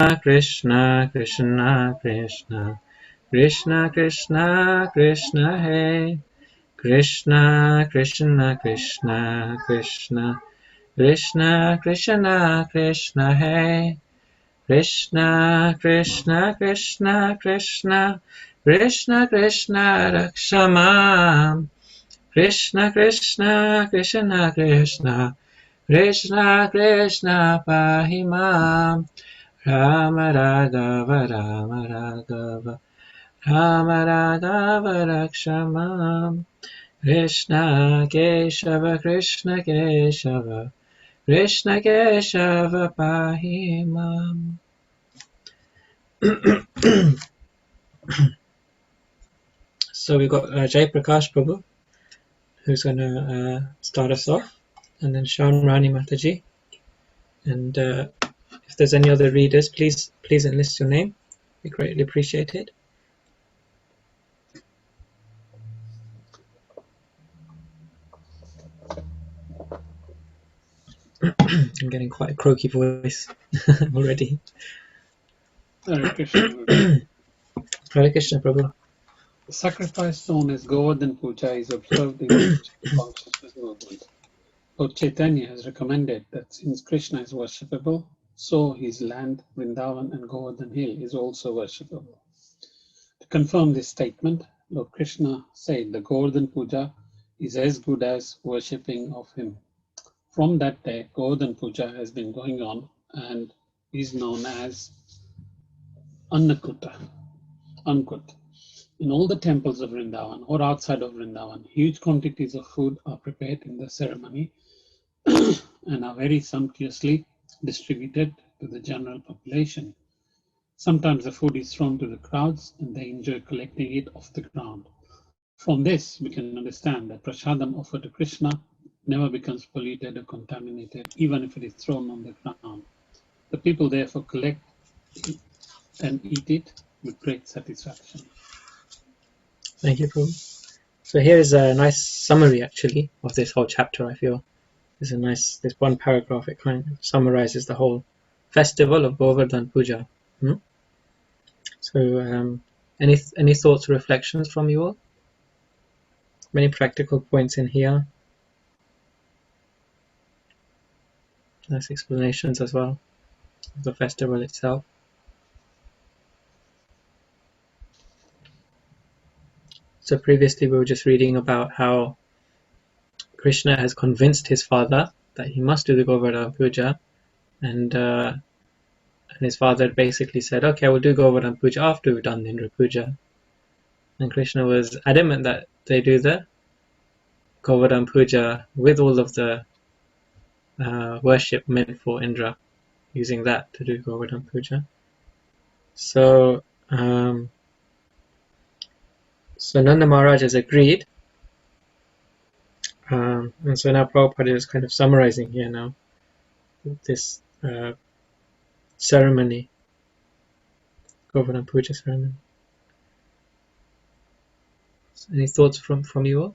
Krishna Krishna Krishna Krishna Krishna Krishna Hey Krishna Krishna Krishna Krishna Krishna Krishna Krishna Hey Krishna Krishna Krishna Krishna Krishna Krishna Rakshamam Krishna Krishna Krishna Krishna Krishna Krishna Pahimam Rama Radhava Rama Radhava Rama Radhava Rakshamam Krishna Keshava Krishna Keshava Krishna Keshava Pahimam. So we've got Jai Prakash Prabhu, who's going to start us off, and then Shan Rani Mataji. And if there's any other readers, please enlist your name. We greatly appreciate it. I'm getting quite a croaky voice already. Hare Krishna. Hare Krishna Prabhu. The sacrifice known as Govardhan Puja is observed in the consciousness movement. Lord Chaitanya has recommended that since Krishna is worshipable, so his land, Vrindavan and Govardhan Hill is also worshipable. To confirm this statement, Lord Krishna said the Govardhan Puja is as good as worshipping of him. From that day, Govardhan Puja has been going on and is known as Annakuta. In all the temples of Vrindavan or outside of Vrindavan, huge quantities of food are prepared in the ceremony and are very sumptuously distributed to the general population. Sometimes the food is thrown to the crowds and they enjoy collecting it off the ground. From this, we can understand that prasadam offered to Krishna never becomes polluted or contaminated, even if it is thrown on the ground. The people therefore collect it and eat it with great satisfaction. Thank you, Prabhu. So here is a nice summary, actually, of this whole chapter. I feel there's this one paragraph. It kind of summarizes the whole festival of Govardhan Puja. So, any thoughts or reflections from you all? Many practical points in here. Nice explanations as well of the festival itself. So previously we were just reading about how Krishna has convinced his father that he must do the Govardhan Puja, and his father basically said, okay, we'll do Govardhan Puja after we've done the Indra Puja. And Krishna was adamant that they do the Govardhan Puja with all of the worship meant for Indra, using that to do Govardhan Puja. So Nanda Maharaj has agreed, and so now Prabhupada is kind of summarizing here now this ceremony, Govardhan Puja ceremony. So any thoughts from you all?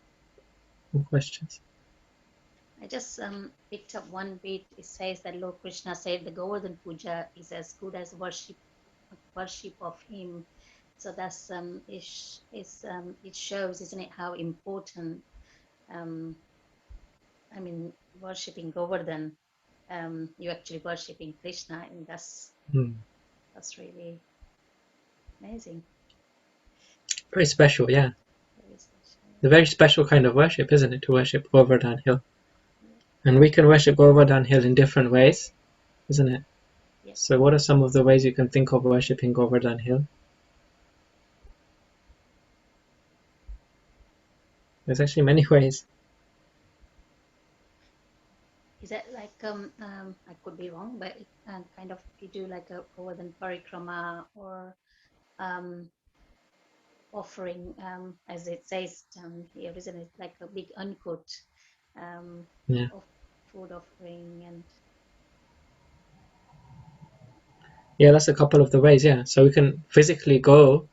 Or questions? I just picked up one bit. It says that Lord Krishna said the Govardhan Puja is as good as worship of him. So that's it shows, isn't it, how important worshipping Govardhan, you actually worshipping Krishna, and that's really amazing. Very special, yeah. Very special. A very special kind of worship, isn't it, to worship Govardhan Hill? And we can worship Govardhan Hill in different ways, isn't it? Yes. So what are some of the ways you can think of worshipping Govardhan Hill? There's actually many ways. Is that like I could be wrong, but kind of you do like a Govardhan Parikrama or offering, as it says here, isn't it, like a big uncut of food offering and. Yeah, that's a couple of the ways, yeah. So we can physically go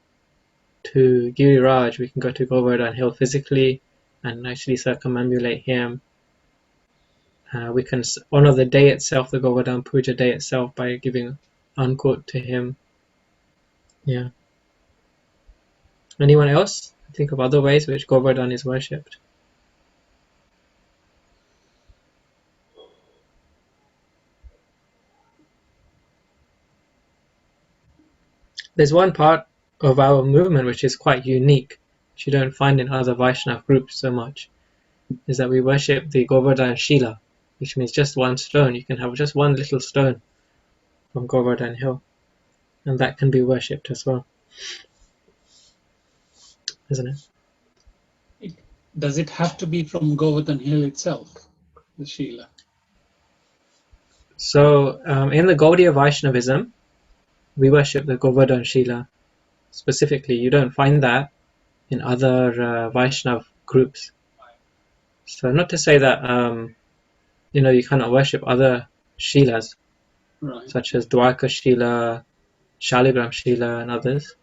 to Giriraj, we can go to Govardhan Hill physically and actually circumambulate him. We can honor the day itself, the Govardhan Puja day itself, by giving unquote to him. Yeah. Anyone else think of other ways which Govardhan is worshipped? There's one part of our movement which is quite unique, which you don't find in other Vaishnava groups so much, is that we worship the Govardhan Shila, which means just one stone. You can have just one little stone from Govardhan Hill, and that can be worshipped as well, isn't it? Does it have to be from Govardhan Hill itself, the Shila? So in the Gaudiya Vaishnavism, we worship the Govardhan Shila specifically. You don't find that in other Vaishnav groups. So not to say that you cannot worship other Shilas, Right. such as Dwarka Shila, Shaligram Shila, and others.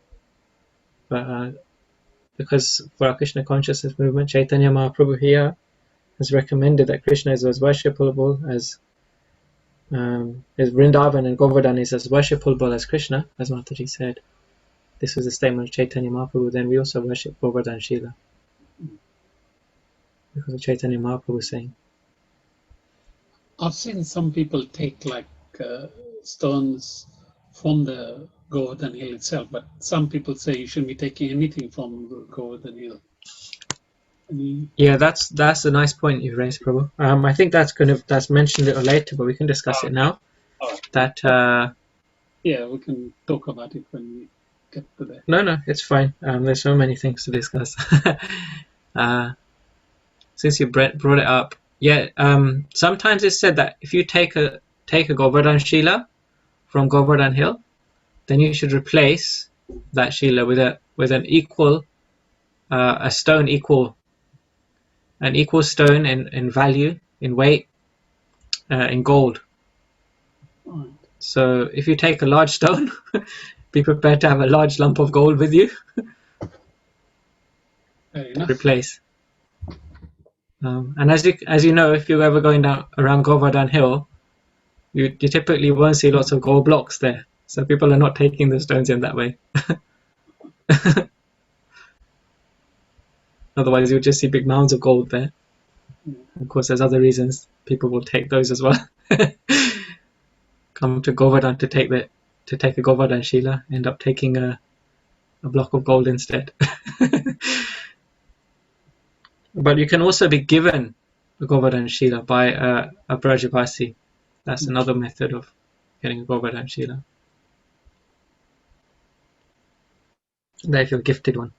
But because for our Krishna consciousness movement, Chaitanya Mahaprabhu here has recommended that Krishna is as worshipable as Vrindavan and Govardhan is as worshipable as Krishna, as Mataji said. This was a statement of Chaitanya Mahaprabhu. Then we also worship Govardhan Shila because of Chaitanya Mahaprabhu saying. I've seen some people take stones from the Govardhan Hill itself, but some people say you shouldn't be taking anything from Govardhan Hill. Yeah, that's a nice point you raised, Prabhu. I think that's mentioned a little later, but we can discuss it now. That yeah, we can talk about it when we get to that. No, it's fine. There's so many things to discuss. Since you brought it up, yeah. Sometimes it's said that if you take a Govardhan Shila from Govardhan Hill, then you should replace that Shila with an equal a stone an equal stone in value, in weight, in gold. Right. So if you take a large stone, be prepared to have a large lump of gold with you to replace. And as you know, if you're ever going down around Govardhan Hill, you typically won't see lots of gold blocks there. So people are not taking the stones in that way. Otherwise, you'll just see big mounds of gold there. Of course, there's other reasons people will take those as well. Come to Govardhan to take a Govardhan Shila, end up taking a block of gold instead. But you can also be given a Govardhan Shila by a Brajavasi. That's another method of getting a Govardhan Shila. That if you're gifted one.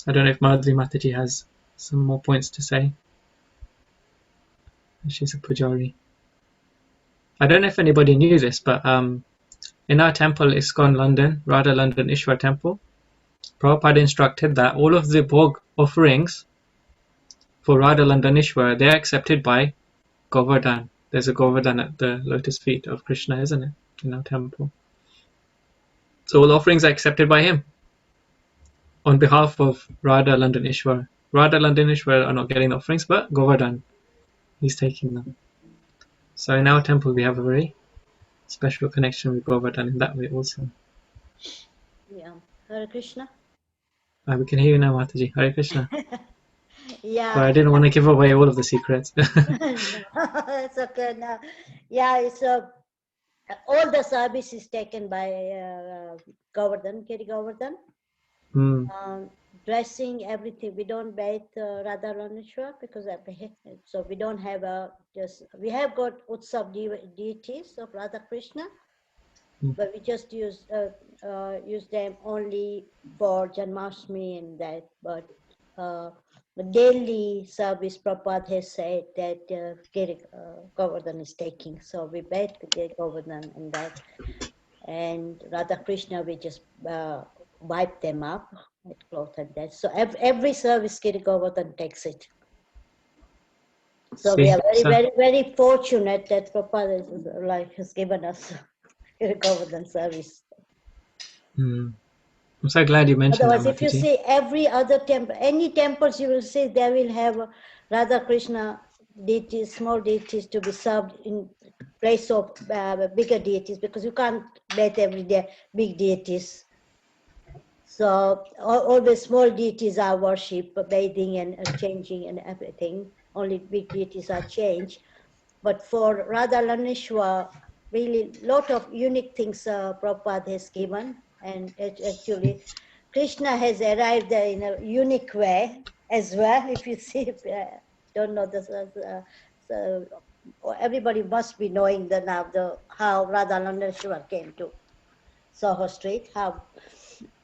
I don't know if Madhuri Mataji has some more points to say. She's a pujari. I don't know if anybody knew this, but in our temple, ISKCON London, Radha London Ishwar Temple, Prabhupada instructed that all of the bhog offerings for Radha London Ishwar, they're accepted by Govardhan. There's a Govardhan at the lotus feet of Krishna, isn't it, in our temple? So all offerings are accepted by him on behalf of Radha London Ishwar. Radha London Ishwar are not getting the offerings, but Govardhan, he's taking them. So in our temple, we have a very special connection with Govardhan in that way also. Yeah, Hare Krishna. We can hear you now, Mataji. Hare Krishna. Yeah. But I didn't want to give away all of the secrets. No, it's okay. No. Yeah, it's all the service is taken by Govardhan, Kiri Govardhan. Dressing, everything. We don't bathe Radha Raneshwar because so we don't have we have got Utsav deities of Radha Krishna, but we just use them only for Janmashtami and that. But the daily service, Prabhupada has said that Govardhan is taking. So we bathe with Govardhan and that. And Radha Krishna, we just wipe them up with cloth and that. So every service, Kiri Govardhan takes it. So we are very fortunate that Prabhupada has given us Kiri Govardhan service. I'm so glad you mentioned Otherwise, that, if you see every other temple, any temples you will see, they will have Radha Krishna deities, small deities, to be served in place of bigger deities, because you can't bathe every day big deities. So always small deities are worshipped, bathing and changing and everything. Only big deities are changed. But for Radha Laneshwar, really lot of unique things Prabhupada has given. And actually, Krishna has arrived there in a unique way as well. If you see, don't know this, so everybody must be knowing how Radha Laneshwar came to Soho Street, how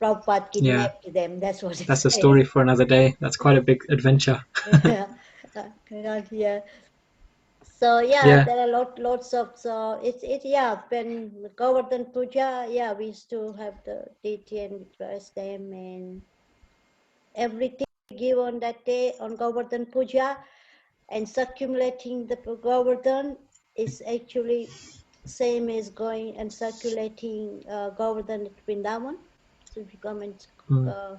Prabhupada Yeah, kidnapped them. That's what it that's a says. story for another day. That's quite a big adventure. Yeah. Yeah. So yeah, Yeah, there are lots of, so yeah, when Govardhan Puja, yeah, we used to have the deity and we dress them, and everything we give on that day on Govardhan Puja, and circulating the Govardhan is actually same as going and circulating Govardhan at Vrindavan. So if you come and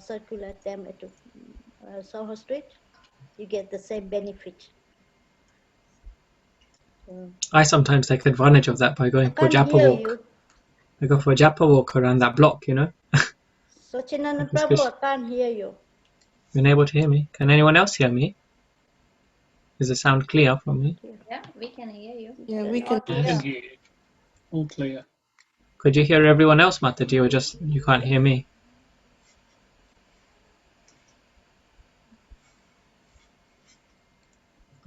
circulate them at Soho Street, you get the same benefit. I sometimes take advantage of that by I going for a can't japa hear walk. you. I go for a japa walk around that block, you know. Sachinanda Because Prabhu, I can't hear you. you're unable to hear me. Can anyone else hear me? Is the sound clear from me? Yeah, we can hear you. Yeah, we can. I can hear you. All clear. Could you hear everyone else, Mataji, or just you can't hear me?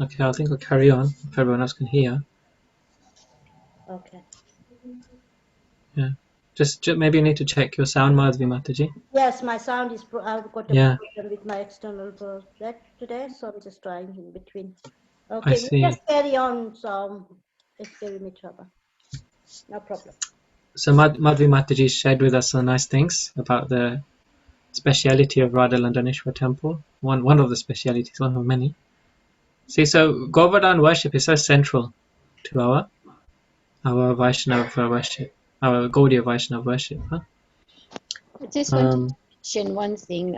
Okay, I think I'll carry on if everyone else can hear. Okay. Yeah. Just maybe you need to check your sound, Madhvi Mataji. Yes, my sound is, I've got a Yeah. problem with my external that today, so I'm just trying in between. I Okay, see. we just carry on, so it's giving me trouble. No problem. So Madhvi Mataji shared with us some nice things about the speciality of Radha Landaneshwar temple. One of the specialities, one of many. See, so Govardhan worship is so central to our Vaishnava worship, our Gaudiya Vaishnava worship. Huh? I just want to mention one thing.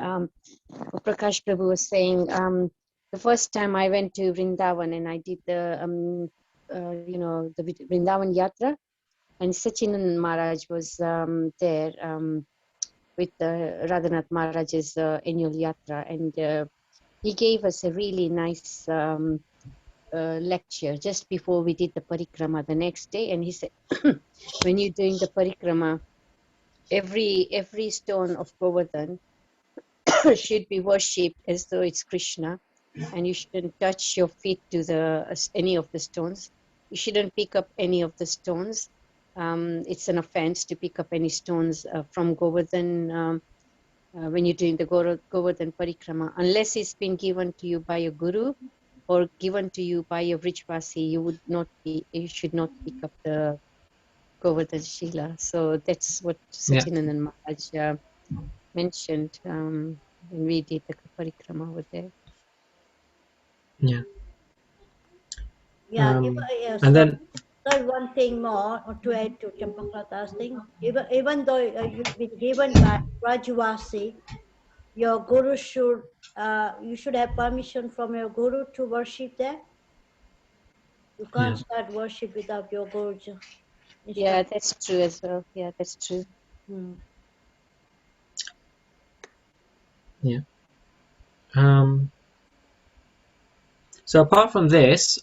Prakash Prabhu was saying, the first time I went to Vrindavan and I did the, the Vrindavan Yatra, and Sachinand Maharaj was there with Radhanath Maharaj's annual Yatra, and he gave us a really nice lecture just before we did the parikrama the next day. And he said, when you're doing the parikrama, every stone of Govardhan should be worshipped as though it's Krishna, and you shouldn't touch your feet to any of the stones. You shouldn't pick up any of the stones. It's an offense to pick up any stones from Govardhan when you're doing the Govardhan parikrama, unless it's been given to you by a guru or given to you by a Vrijvasi. You should not pick up the Govardhan Shila. So that's what Sachinandan Maharaj mentioned when we did the parikrama over there. Yeah. Yeah, and then one thing more to add to Champaklata's thing. Even though you've been given by Rajvasi, your guru you should have permission from your guru to worship there. You can't start worship without your guru. Yeah, that's true as well. Yeah, that's true. Yeah. So apart from this,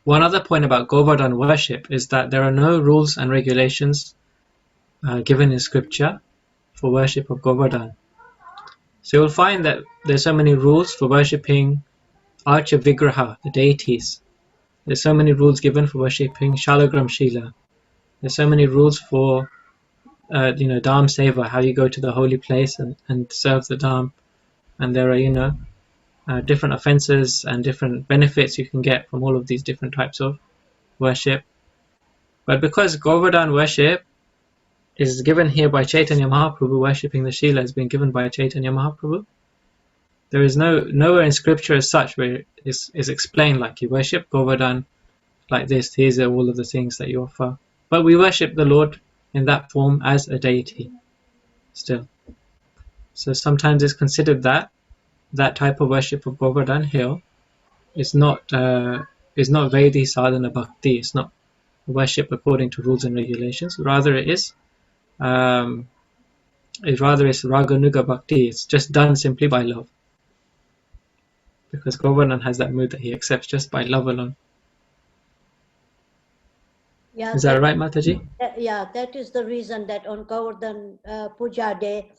one other point about Govardhan worship is that there are no rules and regulations given in scripture for worship of Govardhan. So you'll find that there's so many rules for worshipping Archa Vigraha, the deities. There's so many rules given for worshipping Shalagram Shila. There's so many rules for Dham Seva, how you go to the holy place and serve the Dham. And there are, different offenses and different benefits you can get from all of these different types of worship. But because Govardhan worship is given here by Chaitanya Mahaprabhu, worshipping the Shila has been given by Chaitanya Mahaprabhu, there is nowhere in scripture as such where it is explained like you worship Govardhan like this, these are all of the things that you offer. But we worship the Lord in that form as a deity still. So sometimes it's considered that that type of worship of Govardhan hill is not Vaidhi sadhana bhakti. It's not worship according to rules and regulations. Rather, it is raganuga bhakti. It's just done simply by love, because Govardhan has that mood that he accepts just by love alone. Yeah, Is that right, Mataji? That is the reason that on Govardhan Puja Day,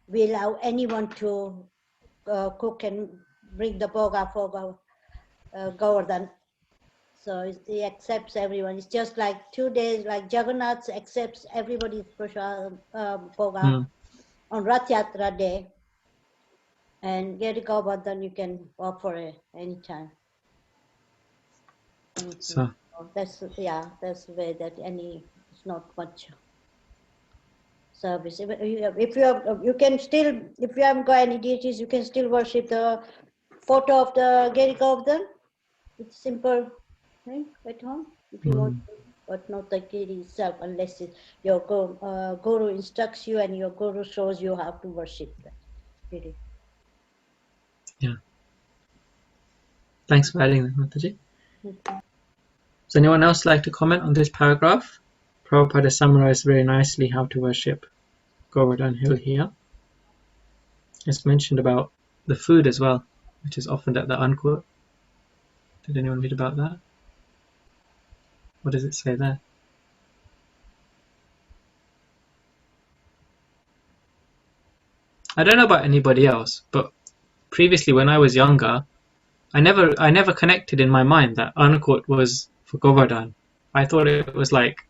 we allow anyone to cook and bring the bhoga for Govardhan. So he accepts everyone. It's just like 2 days, like Jagannath accepts everybody's prasad bhoga on Rath Yatra Day. And Giri Govardhan you can offer it anytime. So That's the way that it's not much service. If you haven't got any deities, you can still worship the photo of the Giri Govardhan. It's simple thing at home if you want to, but not the Giri itself, unless your guru instructs you and your guru shows you how to worship that Giri. yeah. Thanks for adding that, Mataji. Does anyone else like to comment on this paragraph? Prabhupada summarized very nicely how to worship Govardhan hill here. It's mentioned about the food as well, which is offered at the Ankur. Did anyone read about that? What does it say there? I don't know about anybody else, but previously when I was younger, I never connected in my mind that Ankur was for Govardhan. I thought it was like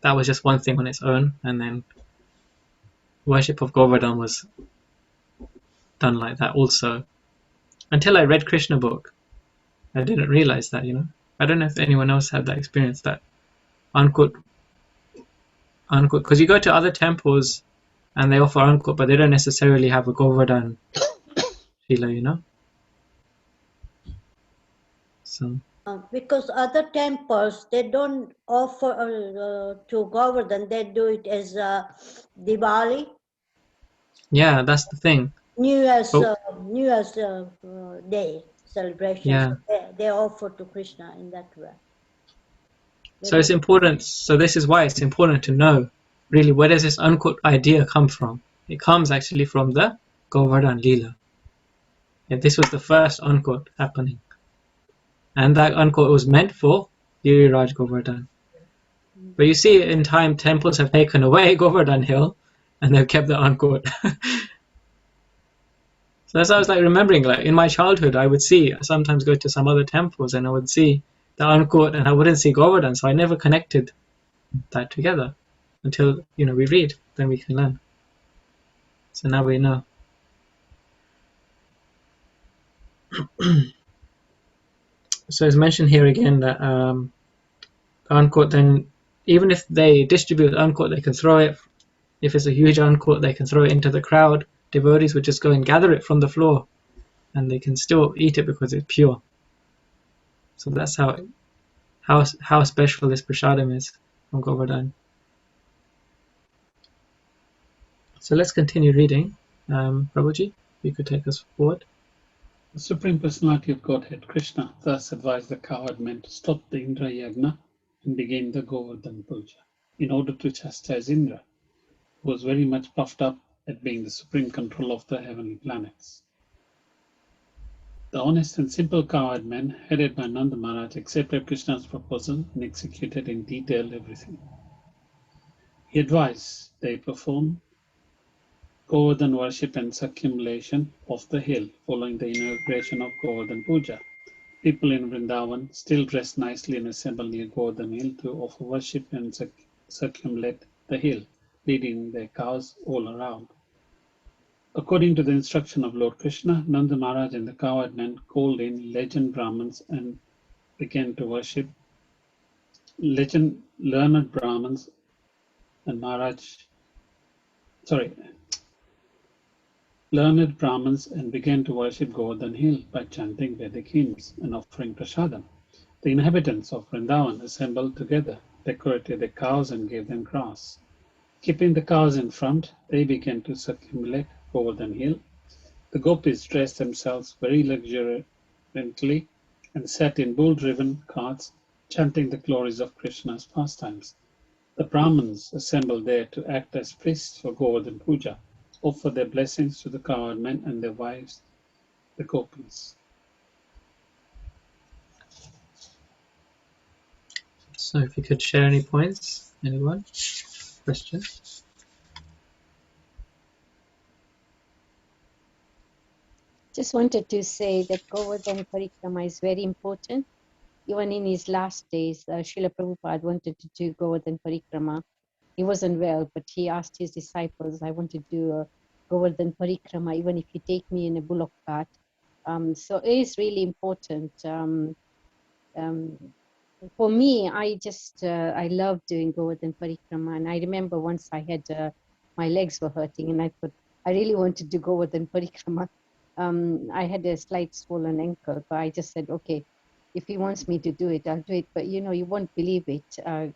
that was just one thing on its own, and then worship of Govardhan was done like that also. Until I read Krishna book, I didn't realize that, I don't know if anyone else had that experience, that Ankur, because you go to other temples and they offer Ankur, but they don't necessarily have a Govardhan Shila, So. Because other temples, they don't offer to Govardhan, they do it as Diwali. Yeah, that's the thing. New Year's Day celebrations. Yeah. They offer to Krishna in that way. So it's important. So this is why it's important to know, really, where does this Ankur idea come from? It comes actually from the Govardhan Leela. And this was the first Ankur happening. And that Ankur was meant for Giriraj Govardhan. But you see, in time, temples have taken away Govardhan Hill, and they've kept the Ankur. So that's how I was like remembering, like in my childhood, I sometimes go to some other temples and I would see the Ankur and I wouldn't see Govardhan. So I never connected that together until, we read, then we can learn. So now we know. So it's mentioned here again that Ankur, then even if they distribute Ankur, they can throw it. If it's a huge Ankur, they can throw it into the crowd. Devotees would just go and gather it from the floor, and they can still eat it because it's pure. So that's how special this prasadam is from Govardhan. So let's continue reading. Prabhuji, you could take us forward. The Supreme Personality of Godhead, Krishna, thus advised the cowherd men to stop the Indra Yagna and begin the Govardhan Puja in order to chastise Indra, who was very much puffed up at being the supreme control of the heavenly planets. The honest and simple cowherd men, headed by Nanda Maharaj, accepted Krishna's proposal and executed in detail everything. He advised they perform Govardhan worship and circumambulation of the hill following the inauguration of Govardhan Puja. People in Vrindavan still dress nicely and assemble near Govardhan Hill to offer worship and circumambulate the hill, leading their cows all around. According to the instruction of Lord Krishna, Nanda Maharaj and the cowherd men called in legend Brahmins and began to worship. Learned Brahmins and began to worship Govardhan Hill by chanting Vedic hymns and offering prasadam. The inhabitants of Vrindavan assembled together, decorated their cows and gave them grass. Keeping the cows in front, they began to circumambulate Govardhan Hill, The gopis dressed themselves very luxuriantly and sat in bull-driven carts, chanting the glories of Krishna's pastimes. The Brahmins assembled there to act as priests for Govardhan Puja, offer their blessings to the cowherd men and their wives, the gopis. So if you could share any points, anyone? Question? Just wanted to say that Govardhan Parikrama is very important. Even in his last days, Srila Prabhupada wanted to do Govardhan Parikrama. He wasn't well, but he asked his disciples, I want to do a Govardhan Parikrama, even if you take me in a bullock cart. So it is really important. For me, I love doing Govardhan Parikrama. And I remember once I had, my legs were hurting and I thought, I really want to do Govardhan Parikrama. I had a slight swollen ankle, but I just said, okay, if he wants me to do it, I'll do it. But you know, you won't believe it.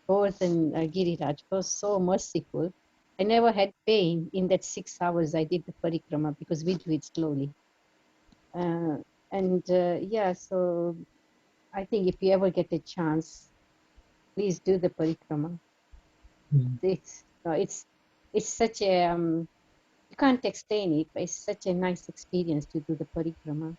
Govardhan Giriraj was so merciful. I never had pain in that 6 hours I did the parikrama because we do it slowly. Yeah, so I think if you ever get a chance, please do the parikrama. It's such a you can't explain it, but it's such a nice experience to do the parikrama.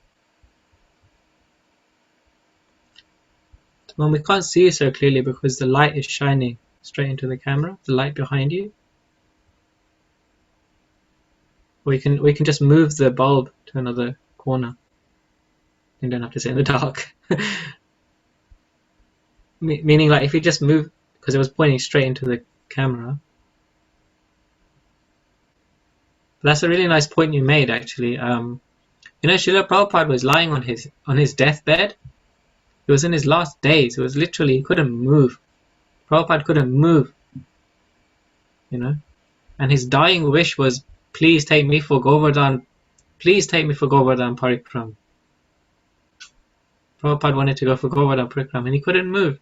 Well, we can't see you so clearly because the light is shining straight into the camera, the light behind you. We can just move the bulb to another corner. You don't have to sit in the dark. Meaning, like, if you just move, because it was pointing straight into the camera. That's a really nice point you made, actually. You know, Srila Prabhupada was lying on his deathbed. He was in his last days. It was literally, he couldn't move. Prabhupada couldn't move. You know, and his dying wish was, please take me for Govardhan. Please take me for Govardhan Parikram. Prabhupada wanted to go for Govardhan Parikram, and he couldn't move.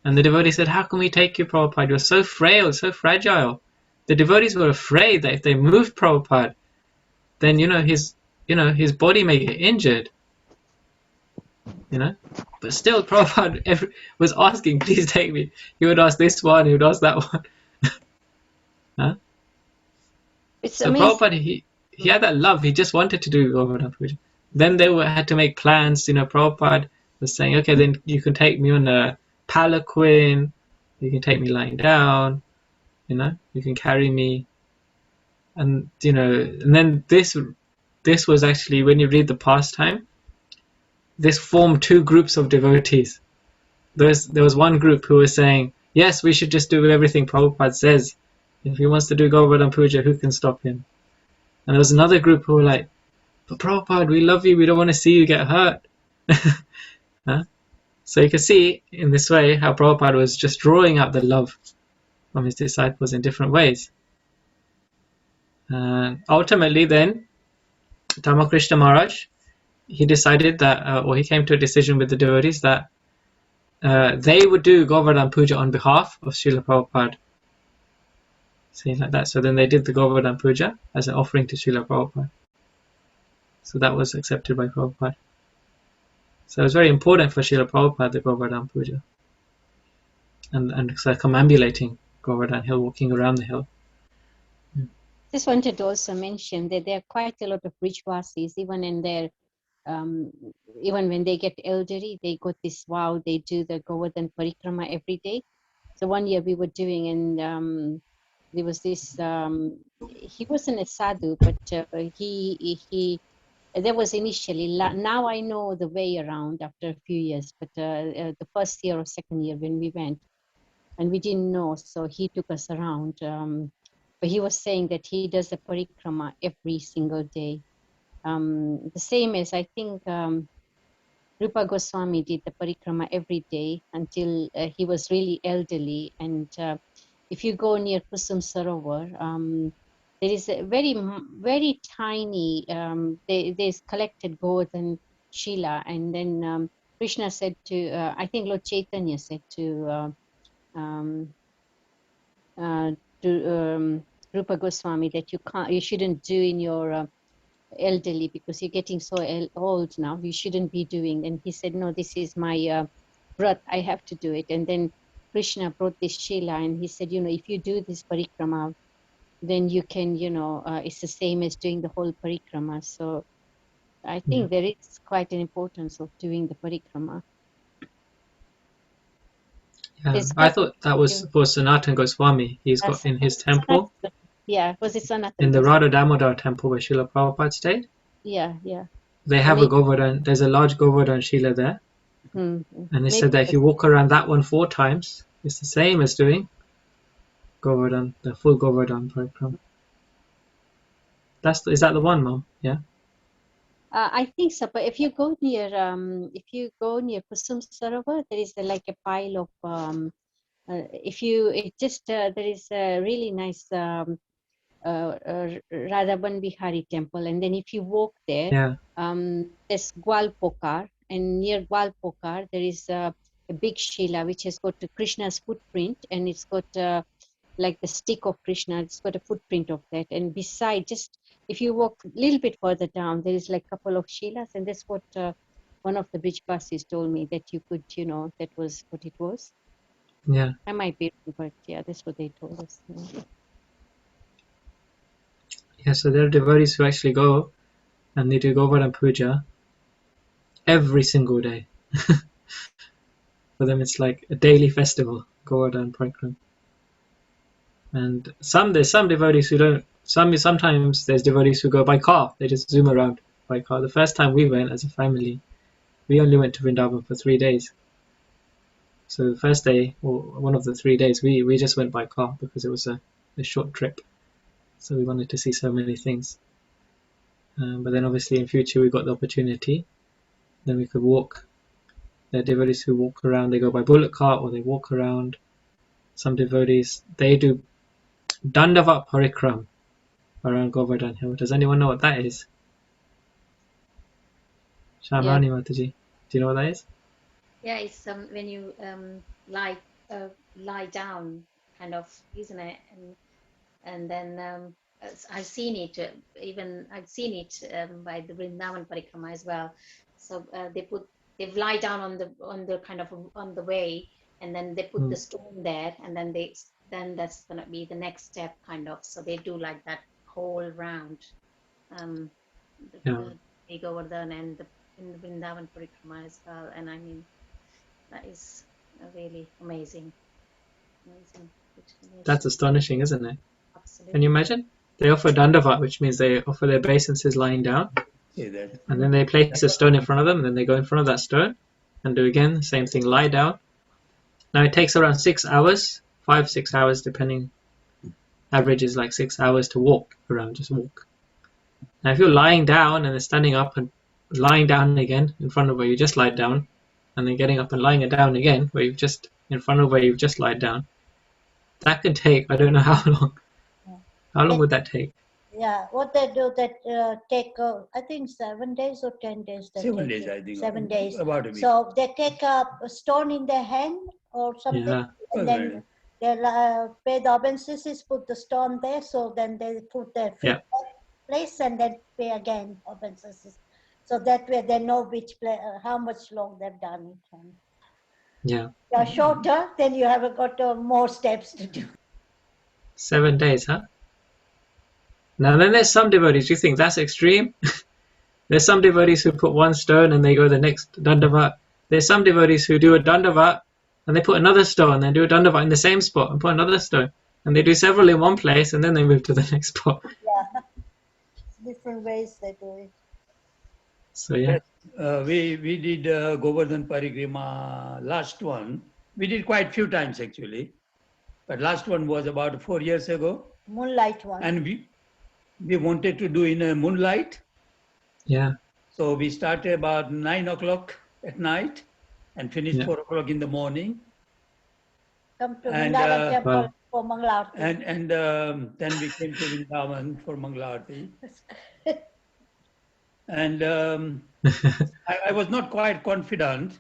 And the devotee said, how can we take you, Prabhupada? You're so frail, so fragile. The devotees were afraid that if they moved Prabhupada, then his body may get injured. But still, Prabhupada was asking, please take me. He would ask this one, he would ask that one. Huh? It's so amazing. Prabhupada, he had that love. He just wanted to do Govardhan Puja. Then they had to make plans. Prabhupada was saying, okay, then you can take me on a palanquin. You can take me lying down. You can carry me. And then this was actually, when you read the pastime, this formed two groups of devotees. There was one group who was saying, yes, we should just do everything Prabhupada says. If he wants to do Govardhan Puja, who can stop him? And there was another group who were like, but Prabhupada, we love you, we don't want to see you get hurt. Huh? So you can see in this way how Prabhupada was just drawing out the love from his disciples in different ways. Ultimately then, Ramakrishna Maharaj, he decided that, or he came to a decision with the devotees that they would do Govardhan Puja on behalf of Srila Prabhupada. See, like that. So then they did the Govardhan Puja as an offering to Srila Prabhupada. So that was accepted by Prabhupada. So it was very important for Srila Prabhupada, the Govardhan Puja. And circumambulating Govardhan hill, walking around the hill. Just wanted to also mention that there are quite a lot of Brijvasis, even in their even when they get elderly, they got this vow, they do the Govardhan Parikrama every day. So one year we were doing, and there was this, he wasn't a sadhu, but there was initially, now I know the way around after a few years, but the first year or second year when we went, and we didn't know, so he took us around. But he was saying that he does a parikrama every single day. The same as I think Rupa Goswami did the parikrama every day until he was really elderly. And if you go near Kusum Sarovar, there is a very tiny, there's collected Govardhan Shila. And then Krishna said to, I think Lord Chaitanya said to Rupa Goswami that you shouldn't do in your elderly, because you're getting so old now, you shouldn't be doing. And he said, no, this is my brat, I have to do it. And then Krishna brought this Shila, and he said, if you do this parikrama, then you can, it's the same as doing the whole parikrama. So I Yeah. think there is quite an importance of doing the parikrama. Yeah, I thought that was for Sanatan Goswami. He's got in his temple, yeah, was it Sanatan in the Goswami? Radha Damodar temple where Srila Prabhupada stayed. Yeah. They have a Govardhan, there's a large Govardhan Shila there. And they said that if you walk around that one 4 times, it's the same as doing Govardhan, the full Govardhan parikrama. Is that the one, Mom? Yeah. I think so, but if you go near Kusum Sarovar, there is like a pile of there is a really nice Radhaban Bihari temple, and then if you walk there, there's Gwalpokar, and near Gwalpokar there is a big Shila which has got Krishna's footprint, and it's got like the stick of Krishna, it's got a footprint of that. And beside, just if you walk a little bit further down, there is like a couple of Shilas, and that's what one of the bridge passes told me, that you could, that was what it was. Yeah. I might be wrong, but yeah, that's what they told us. Yeah, so there are devotees who actually go and they do Govardhan Puja every single day. For them, it's like a daily festival, Govardhan Parikrama. And there's some devotees who don't. Sometimes there's devotees who go by car. They just zoom around by car. The first time we went as a family, we only went to Vrindavan for 3 days. So the first day, or one of the 3 days, we just went by car because it was a short trip. So we wanted to see so many things. But then obviously in future we got the opportunity. Then we could walk. There are devotees who walk around. They go by bullock cart or they walk around. Some devotees, they do Dandavat Parikram around Govardhan Hill. Does anyone know what that is? Shamrani Mataji, do you know what that is? Yeah, it's when you lie down, kind of, isn't it? And then I've seen it. Even I've seen it by the Vrindavan Parikrama as well. So they lie down on the kind of on the way, and then they put the stone there, and then that's gonna be the next step, kind of. So they do like that whole round. They Govardhan and in the Vrindavan Parikrama as well. And I mean, that is really amazing. That's astonishing, isn't it? Absolutely. Can you imagine? They offer Dandavat, which means they offer their obeisances lying down. And then they place a stone in front of them, and then they go in front of that stone and do again the same thing, lie down. Now it takes around 6 hours, 5-6 hours, depending. Average is like 6 hours to walk around, just walk. Now if you're lying down and then standing up and lying down again in front of where you just lied down, and then getting up and lying down again where you've just in front of where you've just lied down, that can take, I don't know how long. How long would that take? Yeah, what they do, that take, I think 7 days or 10 days. 7 days, I think. 7 days. About a week. So they take a stone in their hand or something, and then they pay the obeisances, put the stone there, so then they put their feet place and then pay again obeisances. So that way they know which how much long they've done it. And if you're shorter, then you have got more steps to do. 7 days, huh? Now then there's some devotees, you think that's extreme? There's some devotees who put one stone and they go the next Dandavat. There's some devotees who do a Dandavat and they put another stone, and do a Dandavat in the same spot and put another stone. And they do several in one place and then they move to the next spot. Yeah, different ways they do it. So yeah. We did Govardhan Parikrama, last one. We did quite few times actually. But last one was about 4 years ago. Moonlight one. And we wanted to do in a moonlight. Yeah. So we started about 9 o'clock at night and finished 4 o'clock in the morning. Come to Vrindavan temple for Mangalarti. And then we came to Vrindavan for Mangalarti. And I was not quite confident,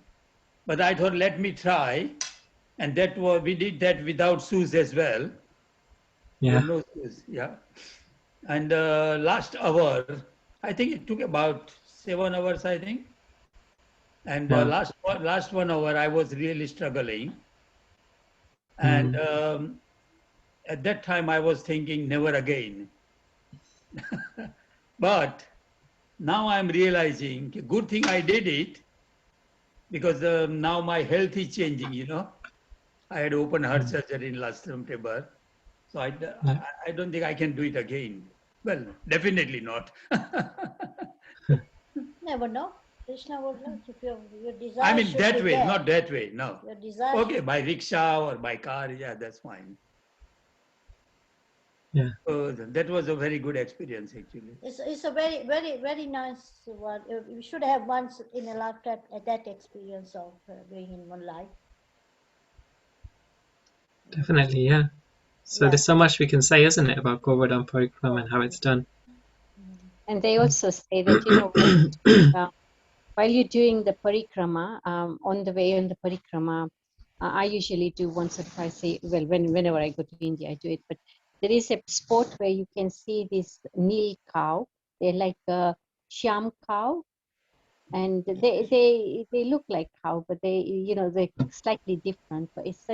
but I thought, let me try. And we did that without shoes as well. Yeah. No shoes, yeah. And last hour, I think it took about 7 hours, I think. And Wow. last 1 hour, I was really struggling. And at that time, I was thinking, never again. But now I'm realizing, good thing I did it, because now my health is changing, you know. I had open heart surgery in last September. So I don't think I can do it again. Well, definitely not. Never know. Krishna would know if your I desire mean, should that be way, there. not that way, no. Your desire Okay, should by rickshaw or by car, yeah, that's fine. Yeah. So that was a very good experience, actually. It's a very, very, very nice one. You should have once in a lifetime that experience of being in one life. Definitely, yeah. So Yeah. there's so much we can say, isn't it, about Govardhan Parikrama and how it's done. And they also say that, while you're doing the parikrama, on the way on the parikrama, I usually do once or twice whenever I go to India, I do it. But there is a spot where you can see this Nil cow. They're like a Shyam cow, and they look like cow, but they're slightly different. But it's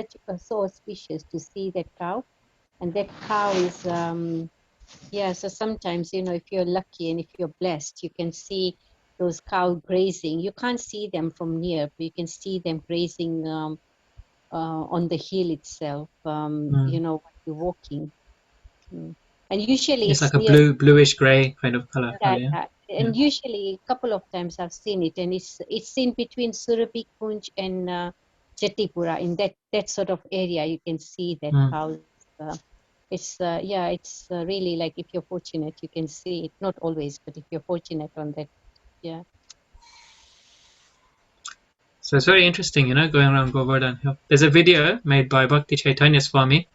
so auspicious to see that cow, and that cow is so sometimes, if you're lucky and if you're blessed, you can see those cow grazing. You can't see them from near, but you can see them grazing on the hill itself, while you're walking. And usually It's it's like a near bluish grey kind of color. that. Yeah. And usually a couple of times I've seen it, and it's in between Surabhi Kunj and Chetipura. In that sort of area, you can see that cow. It's really like, if you're fortunate, you can see it. Not always, but if you're fortunate on that, yeah. So it's very interesting, going around Govardhan Hill. There's a video made by Bhakti Chaitanya Swami.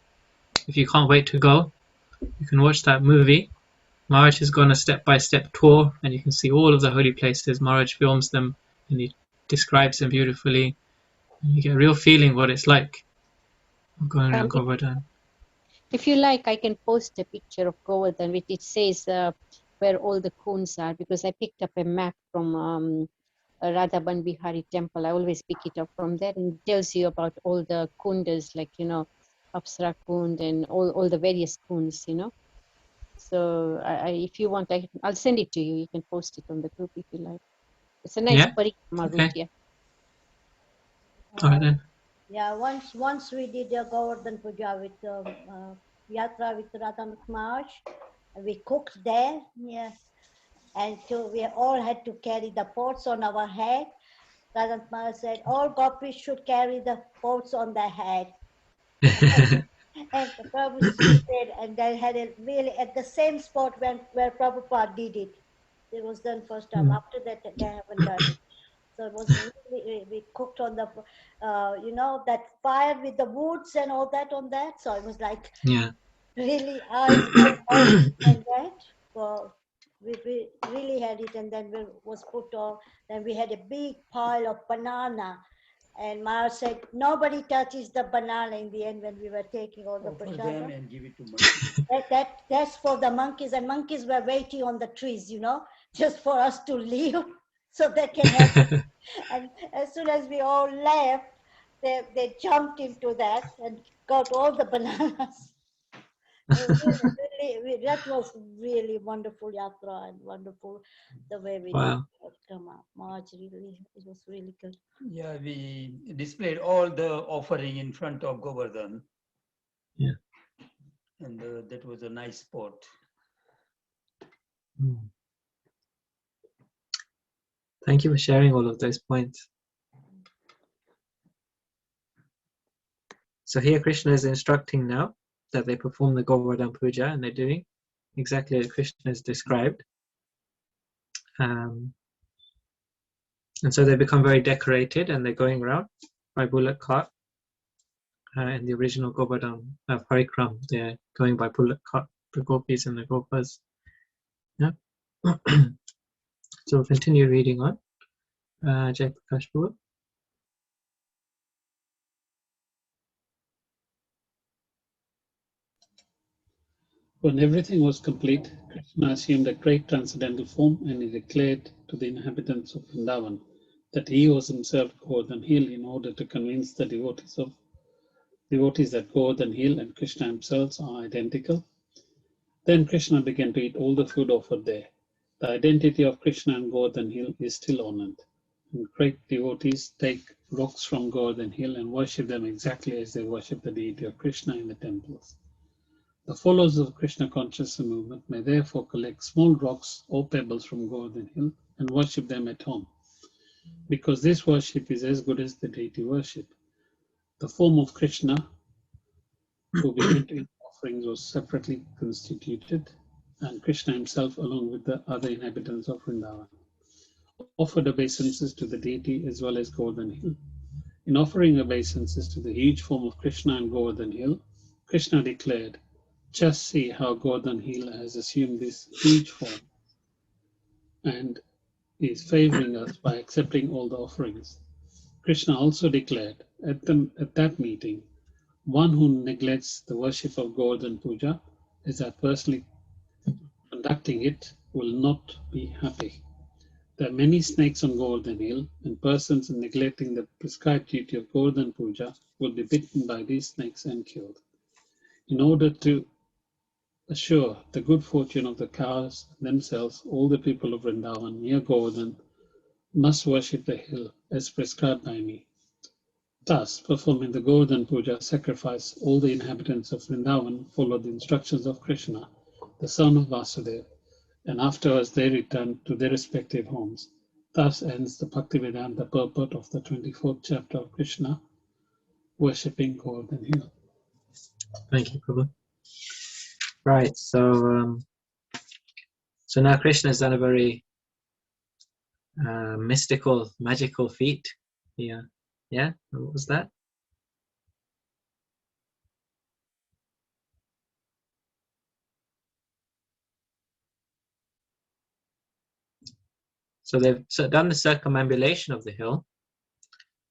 If you can't wait to go, you can watch that movie. Maharaj has gone a step-by-step tour, and you can see all of the holy places. Maharaj films them, and he describes them beautifully. And you get a real feeling what it's like going around Govardhan. If you like, I can post a picture of Govardhan, which it says where all the kunds are, because I picked up a map from Radhaban Bihari temple. I always pick it up from there, and it tells you about all the kundas, like, Apsara Kund and all the various kunds, So if you want, I'll send it to you. You can post it on the group if you like. It's a nice parikrama route, yeah. All right then. Yeah, once we did a Govardhan Puja with Yatra with Radha Maharaj. We cooked there, yeah, and so we all had to carry the pots on our head. Radha Maharaj said all gopis should carry the pots on their head. And Prabhu said, and they had it really at the same spot where Prabhupada did it. It was done first time. After that, they haven't done it. So it was really, we cooked on the, that fire with the woods and all that on that. So it was like really eyes and that. Well, we really had it, and then we was put on. Then we had a big pile of banana. And Mara said, nobody touches the banana in the end when we were taking all the prasada. And give it to monkeys. That's for the monkeys, and monkeys were waiting on the trees, just for us to leave so they can have it. And as soon as we all left, they jumped into that and got all the bananas. That was really wonderful yatra and wonderful the way we did come up. March really, it was really good. Yeah, we displayed all the offering in front of Govardhan. Yeah. And that was a nice spot. Thank you for sharing all of those points. So here Krishna is instructing now that they perform the Govardhan Puja, and they're doing exactly as Krishna has described. And so they become very decorated, and they're going around by bullock cart. In the original Govardhan Parikram, they're going by bullock cart, the gopis and the gopas. Yeah. So we'll continue reading on. Jai Prakash Prabhu. When everything was complete, Krishna assumed a great transcendental form, and he declared to the inhabitants of Vrindavan that he was himself Govardhan Hill, in order to convince the devotees that Govardhan Hill and Krishna himself are identical. Then Krishna began to eat all the food offered there. The identity of Krishna and Govardhan Hill is still honored, and great devotees take rocks from Govardhan Hill and worship them exactly as they worship the deity of Krishna in the temples. The followers of Krishna consciousness movement may therefore collect small rocks or pebbles from Govardhan Hill and worship them at home, because this worship is as good as the deity worship. The form of Krishna, who began to eat offerings, was separately constituted, and Krishna himself, along with the other inhabitants of Vrindavan, offered obeisances to the deity as well as Govardhan Hill. In offering obeisances to the huge form of Krishna and Govardhan Hill, Krishna declared, "Just see how Govardhan Hill has assumed this huge form and is favoring us by accepting all the offerings." Krishna also declared at that meeting, "One who neglects the worship of Govardhan Puja, as I personally conducting it, will not be happy. There are many snakes on Govardhan Hill, and persons neglecting the prescribed duty of Govardhan Puja will be bitten by these snakes and killed. In order to assure the good fortune of the cows themselves, all the people of Vrindavan near Govardhan must worship the hill as prescribed by me." Thus, performing the Govardhan Puja sacrifice, all the inhabitants of Vrindavan followed the instructions of Krishna, the son of Vasudeva, and afterwards they returned to their respective homes. Thus ends the Bhaktivedanta purport of the 24th chapter of Krishna, worshipping Govardhan Hill. Thank you, Prabhu. Right, so now Krishna has done a very mystical, magical feat here. Yeah, what was that? So they've done the circumambulation of the hill.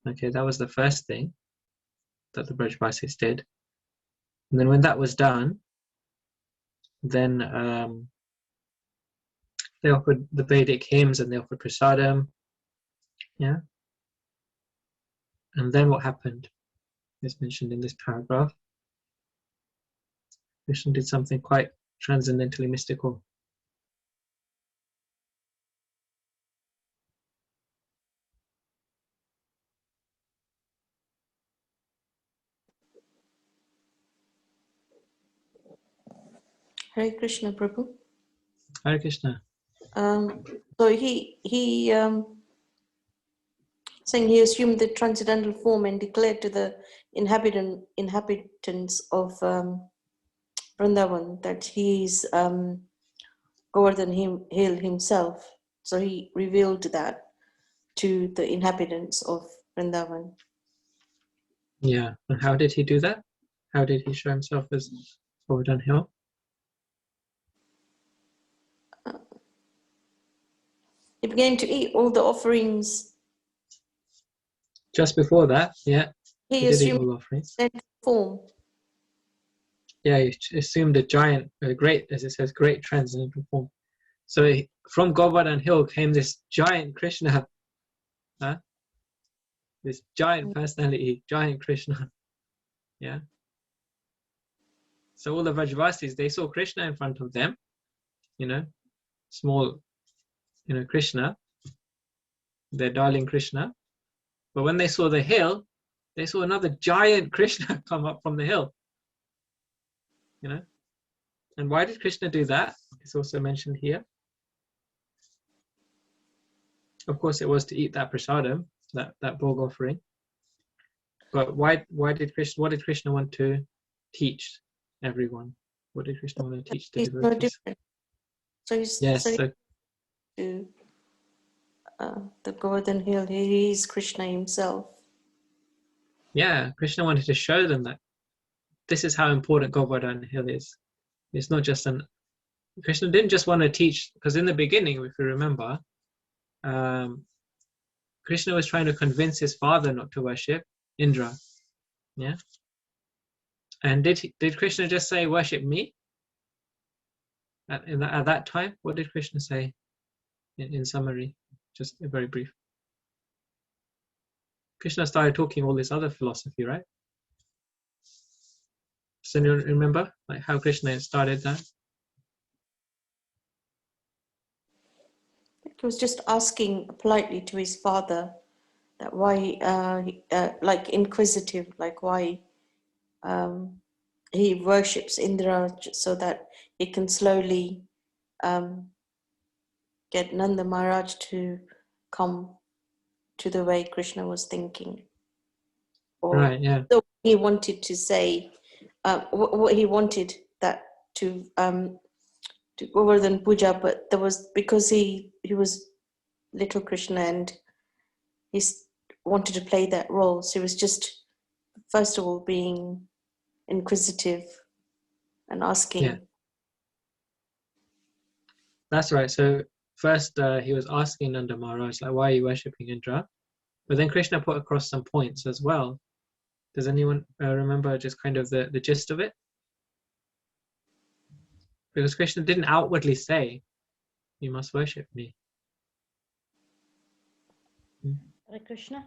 Okay, that was the first thing that the Brajvasis did. And then when that was done, then they offered the Vedic hymns and they offered prasadam. Yeah. And then what happened is mentioned in this paragraph. Krishna did something quite transcendentally mystical. Hare Krishna, Prabhu. Hare Krishna. So he saying he assumed the transcendental form and declared to the inhabitants of Vrindavan that he is Govardhan Hill himself. So he revealed that to the inhabitants of Vrindavan. Yeah, and how did he do that? How did he show himself as Govardhan Hill? He began to eat all the offerings. Just before that, yeah, He did eat all assumed the offerings. that form. Yeah, he assumed a giant, great, as it says, great transcendental form. So from Govardhan Hill came this giant Krishna, this giant personality, giant Krishna. Yeah. So all the Vrajavasis, they saw Krishna in front of them, small, Krishna, their darling Krishna. But when they saw the hill, they saw another giant Krishna come up from the hill. And why did Krishna do that? It's also mentioned here. Of course, it was to eat that prasadam, that bhog offering. But why did Krishna? What did Krishna want to teach everyone? What did Krishna want to teach the He's no devotees? different. So he's Yes. to the Govardhan Hill. He is Krishna himself. Yeah, Krishna wanted to show them that this is how important Govardhan Hill is. It's not just Krishna didn't just want to teach, because in the beginning, if you remember, Krishna was trying to convince his father not to worship Indra. Yeah. And did Krishna just say worship me? at that time, what did Krishna say in summary? Just very brief. Krishna started talking all this other philosophy, right? Does anyone remember like how Krishna started that? He was just asking politely to his father that why, like inquisitive, like why he worships Indra so that he can slowly get Nanda Maharaj to come to the way Krishna was thinking. Or Right, yeah. so he wanted to say, what he wanted that to Govardhan Puja, but there was, because he was little Krishna and he wanted to play that role, so he was just first of all being inquisitive and asking. Yeah. That's right. So first he was asking Nanda Maharaj, like, why are you worshipping Indra? But then Krishna put across some points as well. Does anyone remember just kind of the gist of it? Because Krishna didn't outwardly say, you must worship me. Hare Krishna.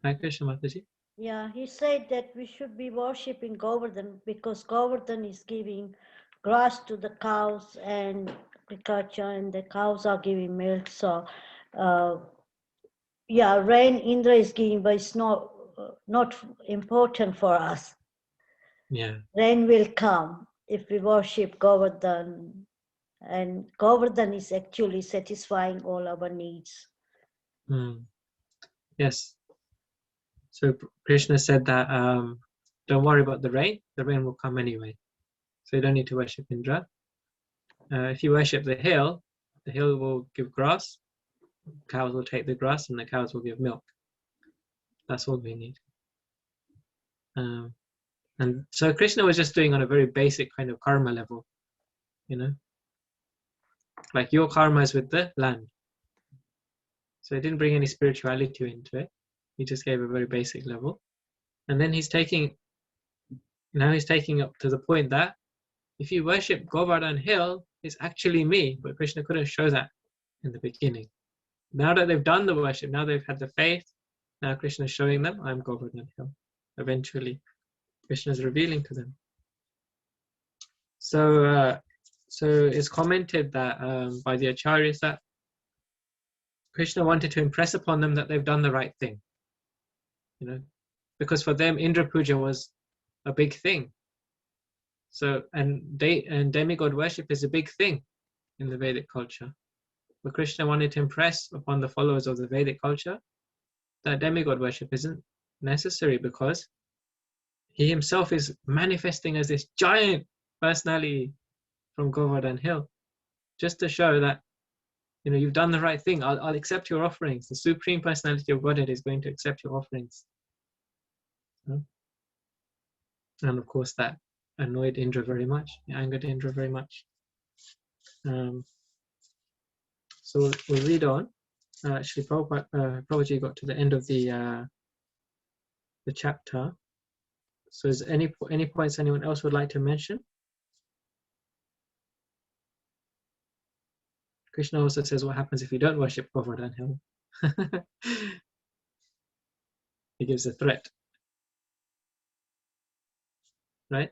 Hare Krishna, Mataji. Yeah, he said that we should be worshipping Govardhan because Govardhan is giving grass to the cows and agriculture, and the cows are giving milk. So, yeah, rain Indra is giving, but it's not important for us. Yeah. Rain will come if we worship Govardhan, and Govardhan is actually satisfying all our needs. Yes. So Krishna said that don't worry about the rain will come anyway. So you don't need to worship Indra. If you worship the hill will give grass, cows will take the grass, and the cows will give milk. That's all we need. And so Krishna was just doing on a very basic kind of karma level, you know, like your karma is with the land. So he didn't bring any spirituality into it. He just gave a very basic level. And then he's taking up to the point that if you worship Govardhan hill, it's actually me. But Krishna couldn't show that in the beginning. Now that they've done the worship, now they've had the faith, now Krishna is showing them, I'm Govardhan hill. Eventually, Krishna is revealing to them. So it's commented that by the acharyas that Krishna wanted to impress upon them that they've done the right thing, you know, because for them Indra Puja was a big thing. So and demigod worship is a big thing in the Vedic culture. But Krishna wanted to impress upon the followers of the Vedic culture that demigod worship isn't necessary, because he himself is manifesting as this giant personality from Govardhan hill, just to show that, you know, you've done the right thing. I'll accept your offerings. The supreme personality of Godhead is going to accept your offerings. And of course that annoyed Indra very much. It angered Indra very much. So we'll read on. Actually, Prabhuji got to the end of the chapter. So is any points anyone else would like to mention? Krishna also says what happens if you don't worship Govardhan hill. He gives a threat. Right?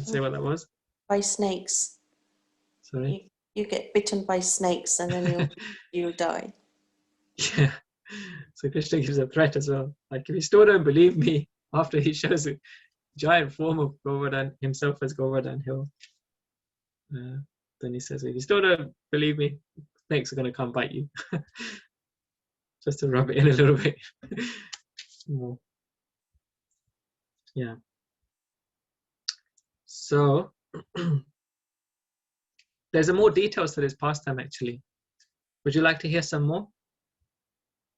Say what that was? By snakes. Sorry? You get bitten by snakes and then you'll die. Yeah. So Krishna gives a threat as well. Like, if you still don't believe me, after he shows a giant form of Govardhan, himself as Govardhan hill, then he says, if you still don't believe me, snakes are going to come bite you. Just to rub it in a little bit more. Yeah. So there's a more details to this pastime actually. Would you like to hear some more?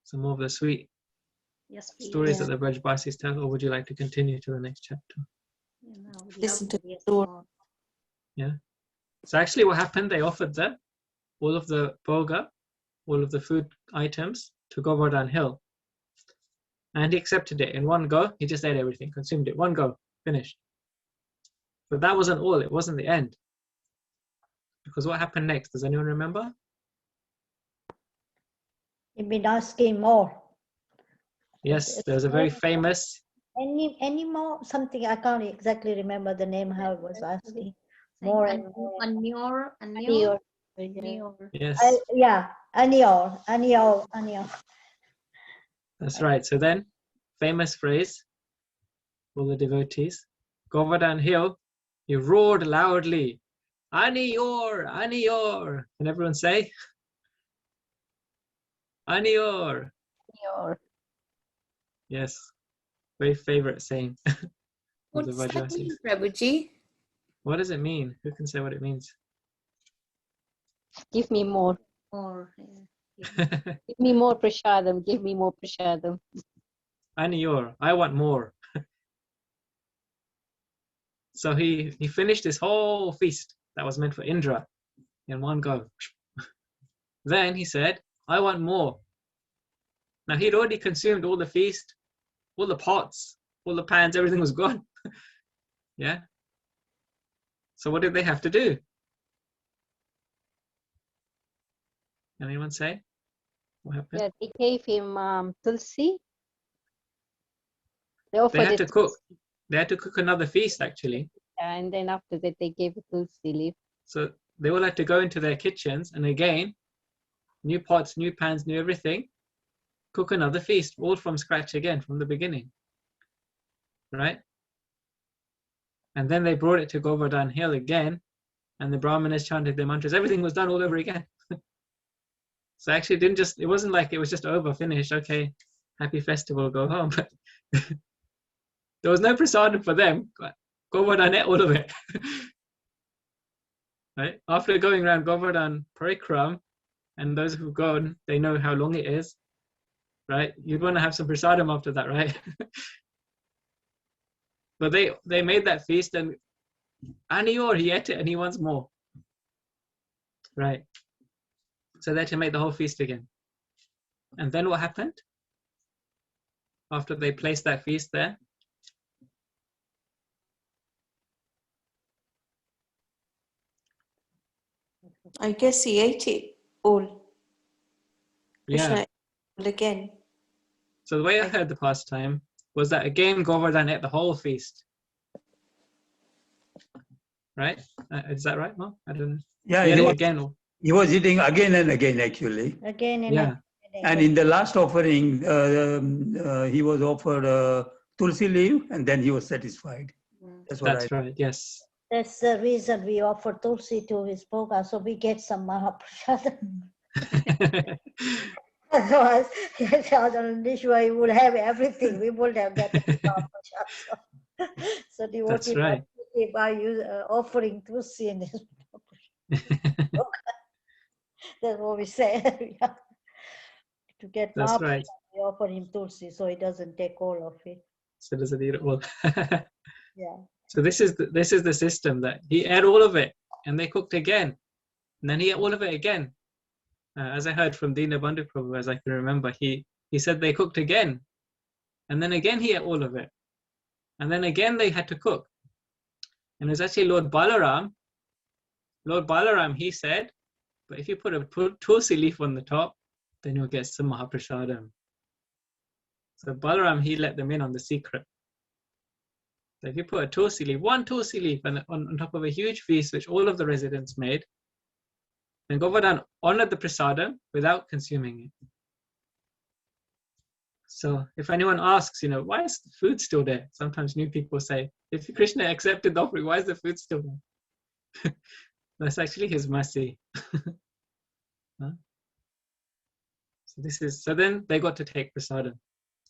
Some more of the sweet stories that the Brajbasis tell, or would you like to continue to the next chapter? Listen to the story. Yeah. So actually what happened, they offered all of the bhoga, all of the food items to Govardhan hill. And he accepted it in one go. He just ate everything, consumed it. One go, finished. But that wasn't all. It wasn't the end. Because what happened next? Does anyone remember? You've been asking more. Yes, there was a very famous. Any more something? I can't exactly remember the name. How it was asking more and more. Anyor. Yes, Yeah, Anyor. that's right. So then, famous phrase for the devotees. Govardhan Hill, he roared loudly, Aniyor, Aniyor. Can everyone say? Aniyor. Yes, very favorite saying of the What's that Vajasis. mean, Prabhuji? What does it mean? Who can say what it means? Give me more. Give me more prasadam. Give me more prasadam. Aniyor, I want more. So he finished his whole feast that was meant for Indra in one go. Then he said, I want more. Now he'd already consumed all the feast, all the pots, all the pans, everything was gone. Yeah. So what did they have to do? Anyone say? What happened? Yeah, they gave him tulsi. They They offered had it, to cook. They had to cook another feast actually. and then after that they gave a tulsi leaf. So they all had to go into their kitchens and again, new pots, new pans, new everything, cook another feast, all from scratch again, from the beginning. Right? And then they brought it to Govardhan Hill again, and the Brahmanas chanted their mantras. Everything was done all over again. So actually it wasn't like it was just over, finished, okay, happy festival, go home. But there was no prasadam for them. Govardhan ate all of it. Right? After going around Govardhan Parikram, and those who've gone, they know how long it is. Right? You'd want to have some prasadam after that, right? But they made that feast, and Aniyor, he ate it and he wants more. Right? So they had to make the whole feast again. And then what happened? After they placed that feast there? I guess he ate it all. Krishna Yeah. ate it all again. So the way I heard the pastime was that again Govardhan ate the whole feast. Right? Is that right, Mom? I don't know. Yeah, He ate it again. he was eating again and again, actually. Again and Yeah. again. And in the last offering, he was offered tulsi leaf, and then he was satisfied. That's what That's right, yes. That's the reason we offer tulsi to his bhoga, so we get some Mahaprasadam. Otherwise, Nishwa, we would have everything. We would have get the Mahaprasad. So That's devotee right. by offering tulsi in his bhoga. That's what we say. Yeah. To get That's Mahaprasad, right. we offer him tulsi, so he doesn't take all of it. So does it eat it all? Yeah. So this is the system that he ate all of it and they cooked again. And then he ate all of it again. As I heard from Dina Bandhu Prabhu, as I can remember, he said they cooked again. And then again he ate all of it. And then again they had to cook. And it was actually Lord Balaram, he said, but if you put a tulsi leaf on the top, then you'll get some Mahaprasadam. So Balaram, he let them in on the secret. So if you put a tulsi leaf, one tulsi leaf on top of a huge feast which all of the residents made, then Govardhan honored the prasadam without consuming it. So if anyone asks, why is the food still there? Sometimes new people say, if Krishna accepted the offering, why is the food still there? That's actually his mercy. Huh? So then they got to take prasadam.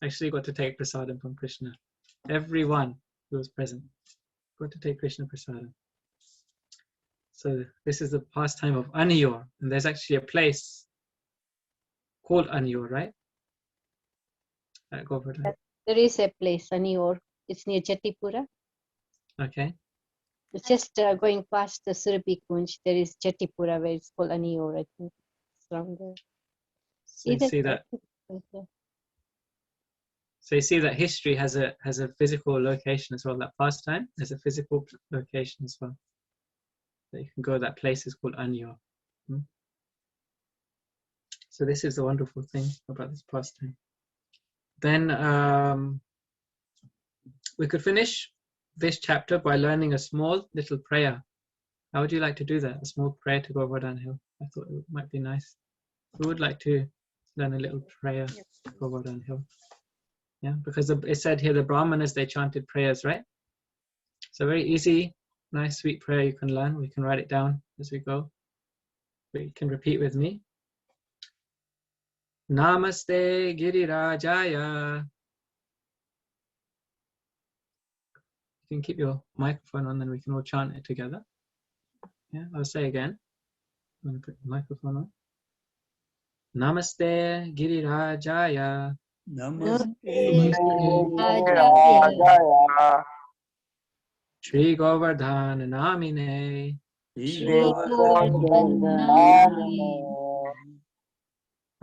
Actually got to take prasadam from Krishna. Everyone who was present got to take Krishna prasadam. So this is the pastime of Aniyor, and there's actually a place called Aniyor, right? At Govardhan. There is a place, Aniyor. It's near Chetipura. Okay. It's just going past the Surabhi Kunj. There is Chetipura where it's called Aniyor, I think. It's around there. So you see that. So you see that history has a physical location as well. That pastime has a physical location as well. That you can go. That place is called Anyo. So this is the wonderful thing about this pastime. Then we could finish this chapter by learning a small little prayer. How would you like to do that? A small prayer to Govardhan Hill. I thought it might be nice. Who would like to learn a little prayer to Govardhan Hill? Yeah, because it said here the Brahmanas, they chanted prayers, right? So very easy, nice, sweet prayer you can learn. We can write it down as we go. But you can repeat with me. Namaste Girirajaya. You can keep your microphone on, then we can all chant it together. Yeah, I'll say again. I'm going to put the microphone on. Namaste Girirajaya. Namaste. Shri Govardhan Namine.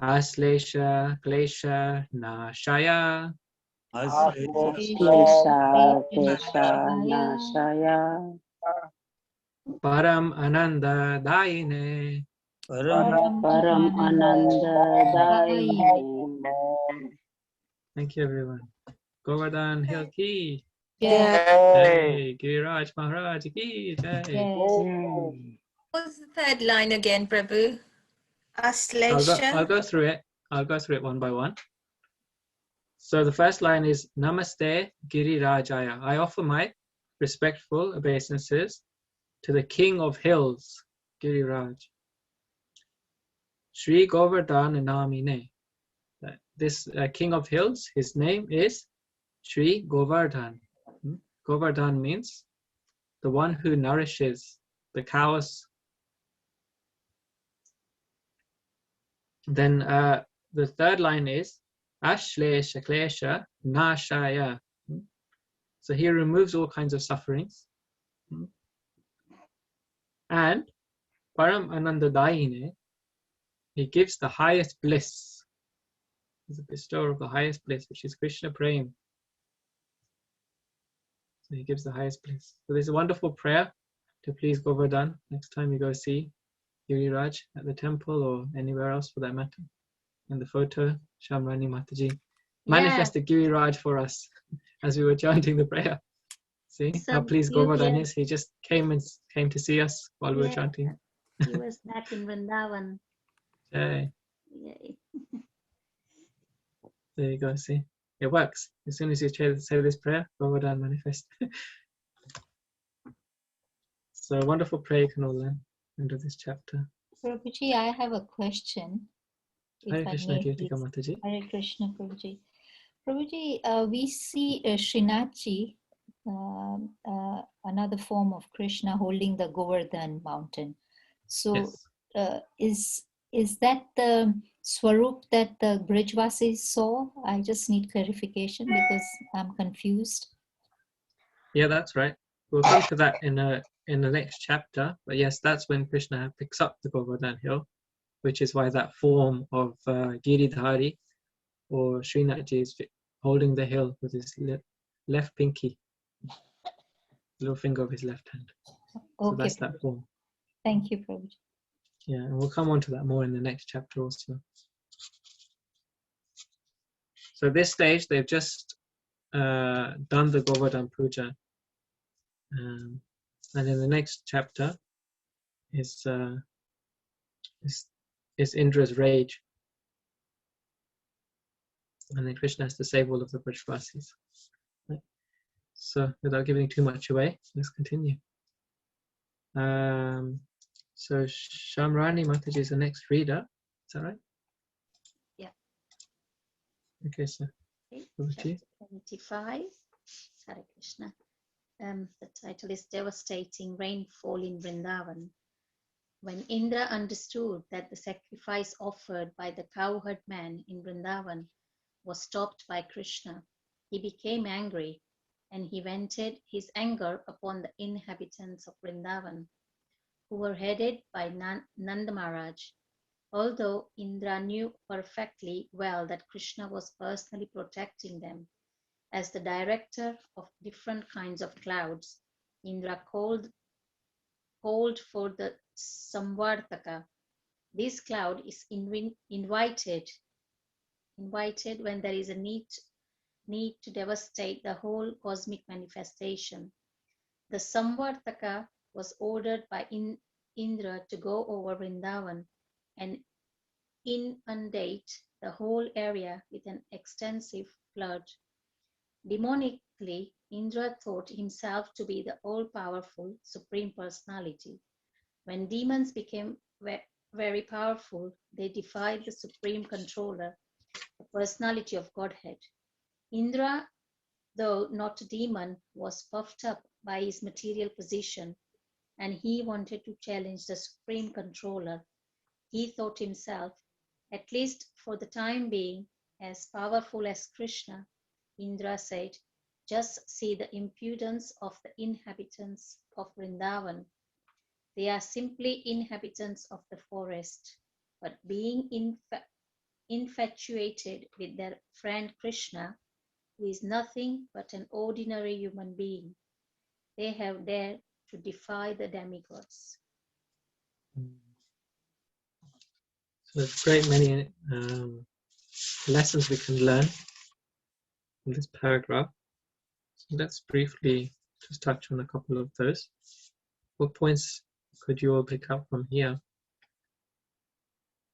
Aslesha Klesha Nashaya. Param Ananda Daine. Param Ananda. Thank you, everyone. Govardhan Hill Ki. Yeah. Jai. Giriraj Maharaj Ki. Jai. What's the third line again, Prabhu? I'll Aslesha. go through it. I'll go through it one by one. So the first line is Namaste Girirajaya. I offer my respectful obeisances to the King of Hills, Giriraj. Sri Govardhan Namine. This King of Hills, his name is Sri Govardhan. Govardhan means the one who nourishes the cows. Then the third line is Ashlesha Klesha Nashaya. So he removes all kinds of sufferings. And Param Anandadaine, he gives the highest bliss. He's a bestower of the highest bliss, which is Krishna Prem. So he gives the highest bliss. So there's a wonderful prayer to please Govardhan next time you go see Giriraj at the temple or anywhere else for that matter. And the photo, Shamrani Mataji manifested Giriraj for us as we were chanting the prayer. See how pleased Govardhan is. He just came to see us while we were chanting. He was back in Vrindavan. Yay. Yay. There you go, see? It works. As soon as you say this prayer, Govardhan manifest. So a wonderful prayer you can all learn end of this chapter. Prabhuji, I have a question. Hare Krishna, Kirtika Mataji. Hare Krishna, Prabhuji. Prabhuji, we see Srinathji, another form of Krishna, holding the Govardhan mountain. So Yes. is that the Swarup that the Brijvasis saw? I just need clarification because I'm confused. Yeah, that's right. We'll come to that in the next chapter. But yes, that's when Krishna picks up the Govardhan hill, which is why that form of Giridhari or Srinathji is holding the hill with his left pinky, little finger of his left hand. Okay, so that's that form. Thank you, Prabhuji. Yeah, and we'll come on to that more in the next chapter also. So at this stage, they've just done the Govardhan Puja. And in the next chapter is Indra's rage. And then Krishna has to save all of the Brajvasis. Right? So without giving too much away, let's continue. So Shamrani Mataji is the next reader. Is that right? Yeah. Okay, so over to you. Chapter 25. Hare Krishna. The title is Devastating Rainfall in Vrindavan. When Indra understood that the sacrifice offered by the cowherd man in Vrindavan was stopped by Krishna, he became angry, and he vented his anger upon the inhabitants of Vrindavan, who were headed by Nanda Maharaj. Although Indra knew perfectly well that Krishna was personally protecting them, As the director of different kinds of clouds, Indra called for the Samvartaka. This cloud is invited when there is a need to devastate the whole cosmic manifestation. The Samvartaka was ordered by Indra to go over Vrindavan and inundate the whole area with an extensive flood. Demonically, Indra thought himself to be the all-powerful Supreme Personality. When demons became very powerful, they defied the Supreme Controller, the Personality of Godhead. Indra, though not a demon, was puffed up by his material position, and he wanted to challenge the Supreme Controller. He thought himself, at least for the time being, as powerful as Krishna. Indra said, "Just see the impudence of the inhabitants of Vrindavan. They are simply inhabitants of the forest, but being infatuated with their friend Krishna, who is nothing but an ordinary human being, they have dared to defy the demigods." So there's a great many lessons we can learn in this paragraph. So let's briefly just touch on a couple of those. What points could you all pick up from here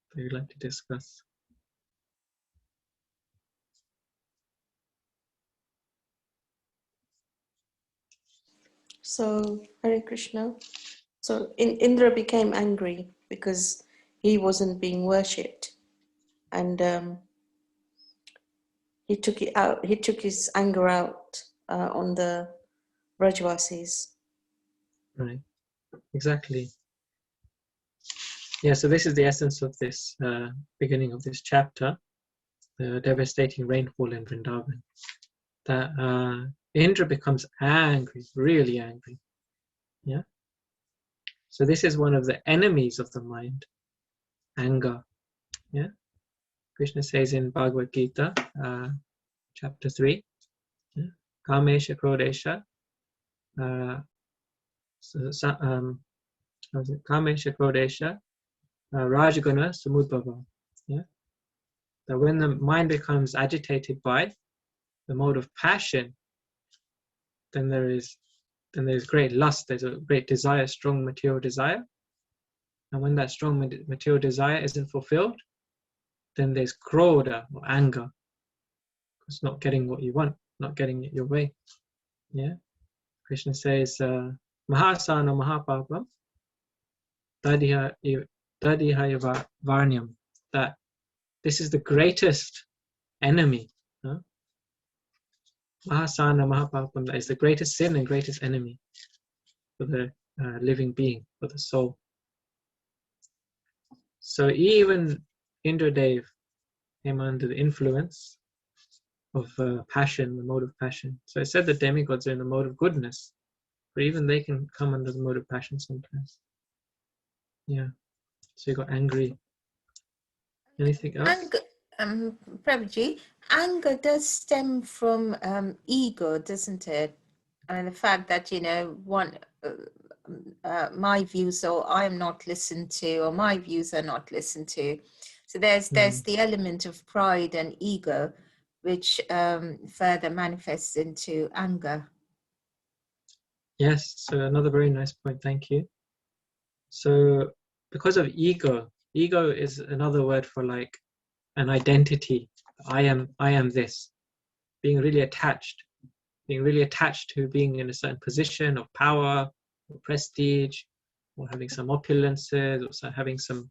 that you'd like to discuss? So, Hare Krishna. So Indra became angry because he wasn't being worshipped, and he took it out. He took his anger out on the Brajvasis. Right, exactly. Yeah, so this is the essence of this beginning of this chapter, the devastating rainfall in Vrindavan. That Indra becomes angry, really angry. Yeah. So this is one of the enemies of the mind, anger. Yeah. Krishna says in Bhagavad Gita, chapter 3, yeah, Kamesha Krodesha, Kamesha Krodesha, Rajaguna Samudbhava. Yeah. That when the mind becomes agitated by the mode of passion, then there's great lust, there's a great desire, strong material desire. And when that strong material desire isn't fulfilled, then there's krodha, or anger. It's not getting what you want, not getting it your way. Yeah. Krishna says, Mahasana Mahapapam Tadiha Varnyam, that this is the greatest enemy. Mahasana Mahapapam, that is the greatest sin and greatest enemy for the living being, for the soul. So even Indradev came under the influence of passion, the mode of passion. So it said the demigods are in the mode of goodness, but even they can come under the mode of passion sometimes. Yeah. So you got angry. Anything else? Prabhuji, anger does stem from ego, doesn't it? And the fact that, my views, or I'm not listened to, or my views are not listened to. So there's the element of pride and ego, which further manifests into anger. Yes, so another very nice point, thank you. So because of ego is another word for like an identity. I am this. Being really attached to being in a certain position of power or prestige, or having some opulences, or having some,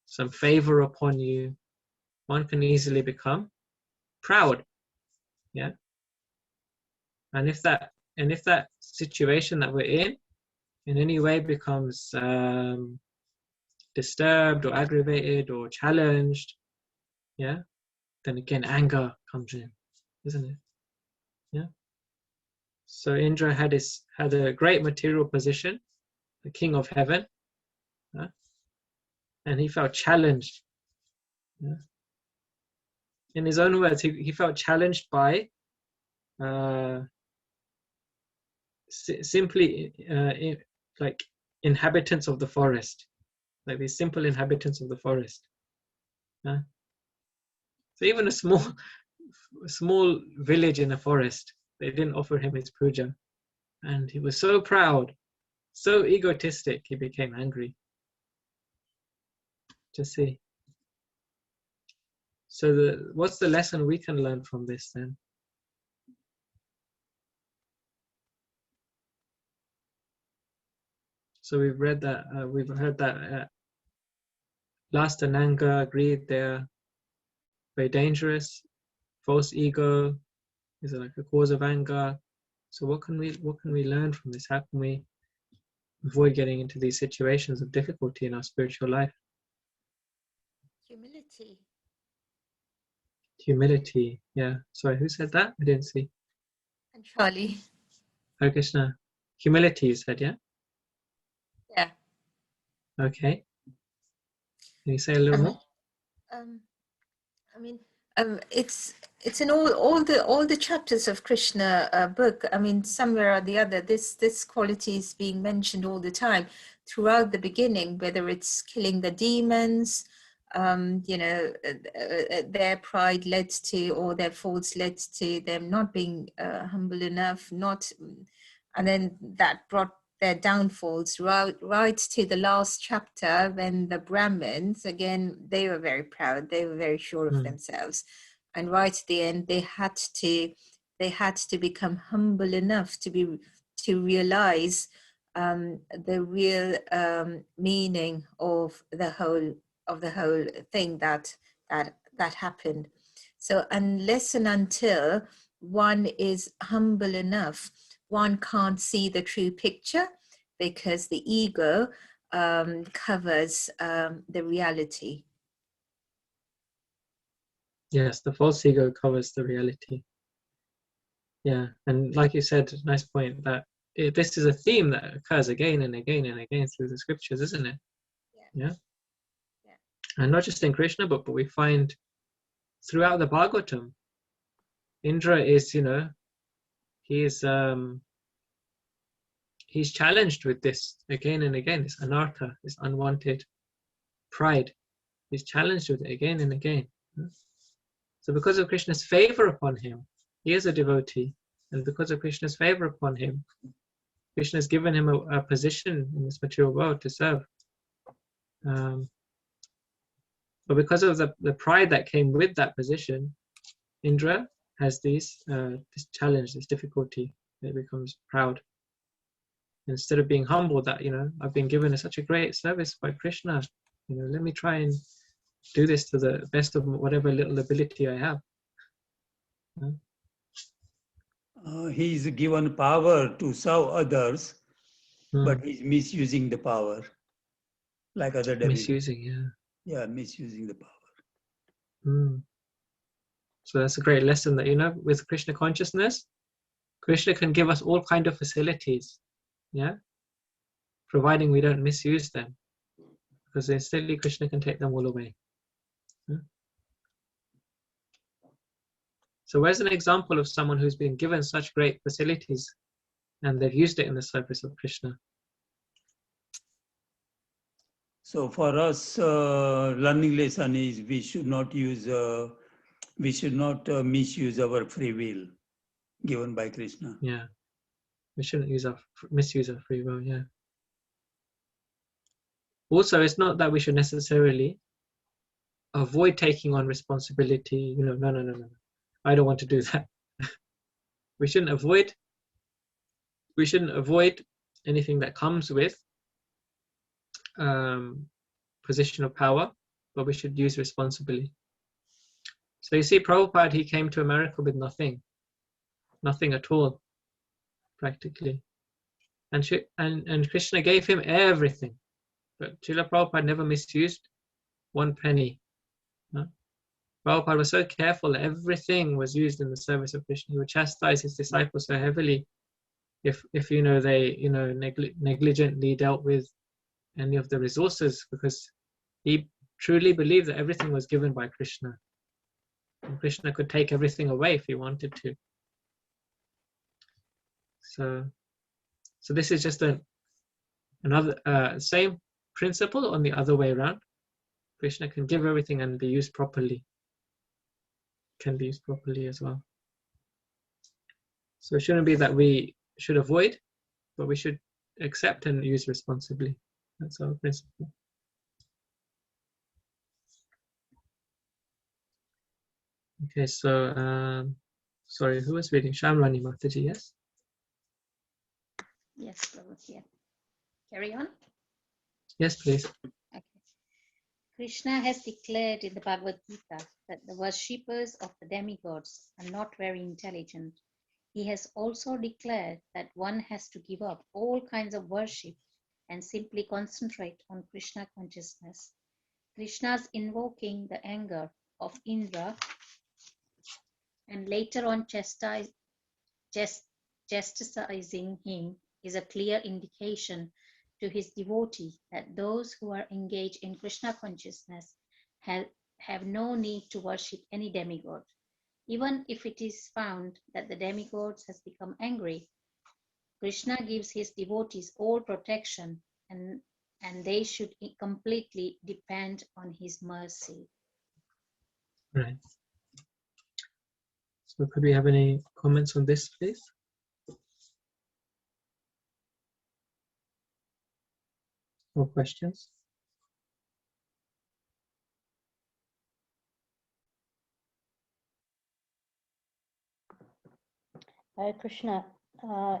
some favor upon you. One can easily become proud. Yeah. And if that situation that we're in any way becomes disturbed or aggravated or challenged, yeah, then again anger comes in, isn't it? Yeah. So Indra had a great material position, the king of heaven, and he felt challenged. Yeah? in his own words, he felt challenged by simply like inhabitants of the forest, like these simple inhabitants of the forest. So even a small village in a forest, they didn't offer him his puja, and he was so proud, so egotistic, he became angry. Just see. So what's the lesson we can learn from this then? So we've read that, we've heard that lust and anger, greed, they're very dangerous. False ego is like a cause of anger. So what can we learn from this? How can we avoid getting into these situations of difficulty in our spiritual life? Humility. Humility, yeah. Sorry, who said that? I didn't see. And Charlie. Hare Krishna. Humility, you said, yeah? Yeah. Okay. Can you say a little more? I mean, it's in all the chapters of Krishna book. I mean, somewhere or the other, this quality is being mentioned all the time throughout the beginning. Whether it's killing the demons, their pride led to, or their faults led to them not being humble enough, and then that brought their downfalls right to the last chapter, when the Brahmins, again, they were very proud, they were very sure of themselves, and right at the end they had to become humble enough to realize the real meaning of the whole thing that happened. So unless and until one is humble enough, one can't see the true picture, because the ego covers the reality. Yes, the false ego covers the reality. Yeah, and like you said, nice point, that this is a theme that occurs again and again and again through the scriptures, isn't it? Yeah. And not just in Krishna, but we find throughout the Bhagavatam, Indra is, he's challenged with this again and again, this anartha, this unwanted pride. He's challenged with it again and again. So because of Krishna's favor upon him, he is a devotee, and because of Krishna's favor upon him, Krishna has given him a position in this material world to serve. But because of the pride that came with that position, Indra has this challenge, this difficulty. It becomes proud. Instead of being humble, that I've been given such a great service by Krishna, let me try and do this to the best of whatever little ability I have. He is given power to serve others, but he's misusing the power, like other devotees. Misusing, yeah, misusing the power. So that's a great lesson that with Krishna consciousness, Krishna can give us all kind of facilities, providing we don't misuse them, because instantly Krishna can take them all away. So where's an example of someone who's been given such great facilities and they've used it in the service of Krishna? So for us, learning lesson is we should not misuse our free will given by Krishna. Yeah, we shouldn't misuse our free will. Yeah. Also, it's not that we should necessarily avoid taking on responsibility. No. I don't want to do that. We shouldn't avoid anything that comes with position of power, but we should use responsibly. So you see, Prabhupada, he came to America with nothing at all, practically, and Krishna gave him everything, but Srila Prabhupada never misused one penny. Prabhupada was so careful that everything was used in the service of Krishna. He would chastise his disciples so heavily if they negligently dealt with any of the resources, because he truly believed that everything was given by Krishna. And Krishna could take everything away if he wanted to. So this is just another same principle on the other way around. Krishna can give everything and be used properly. Can be used properly as well. So it shouldn't be that we should avoid, but we should accept and use responsibly. That's our principle. Okay, so sorry, who was reading? Shamrani Mataji, yes? Yes, Prabhu, yeah. Carry on. Yes, please. Okay. Krishna has declared in the Bhagavad Gita that the worshippers of the demigods are not very intelligent. He has also declared that one has to give up all kinds of worship and simply concentrate on Krishna consciousness. Krishna's invoking the anger of Indra and later on chastising him is a clear indication to his devotee that those who are engaged in Krishna consciousness have no need to worship any demigod. Even if it is found that the demigods has become angry, Krishna gives his devotees all protection and they should completely depend on his mercy. Right. So could we have any comments on this, please? Or questions? Hare Krishna.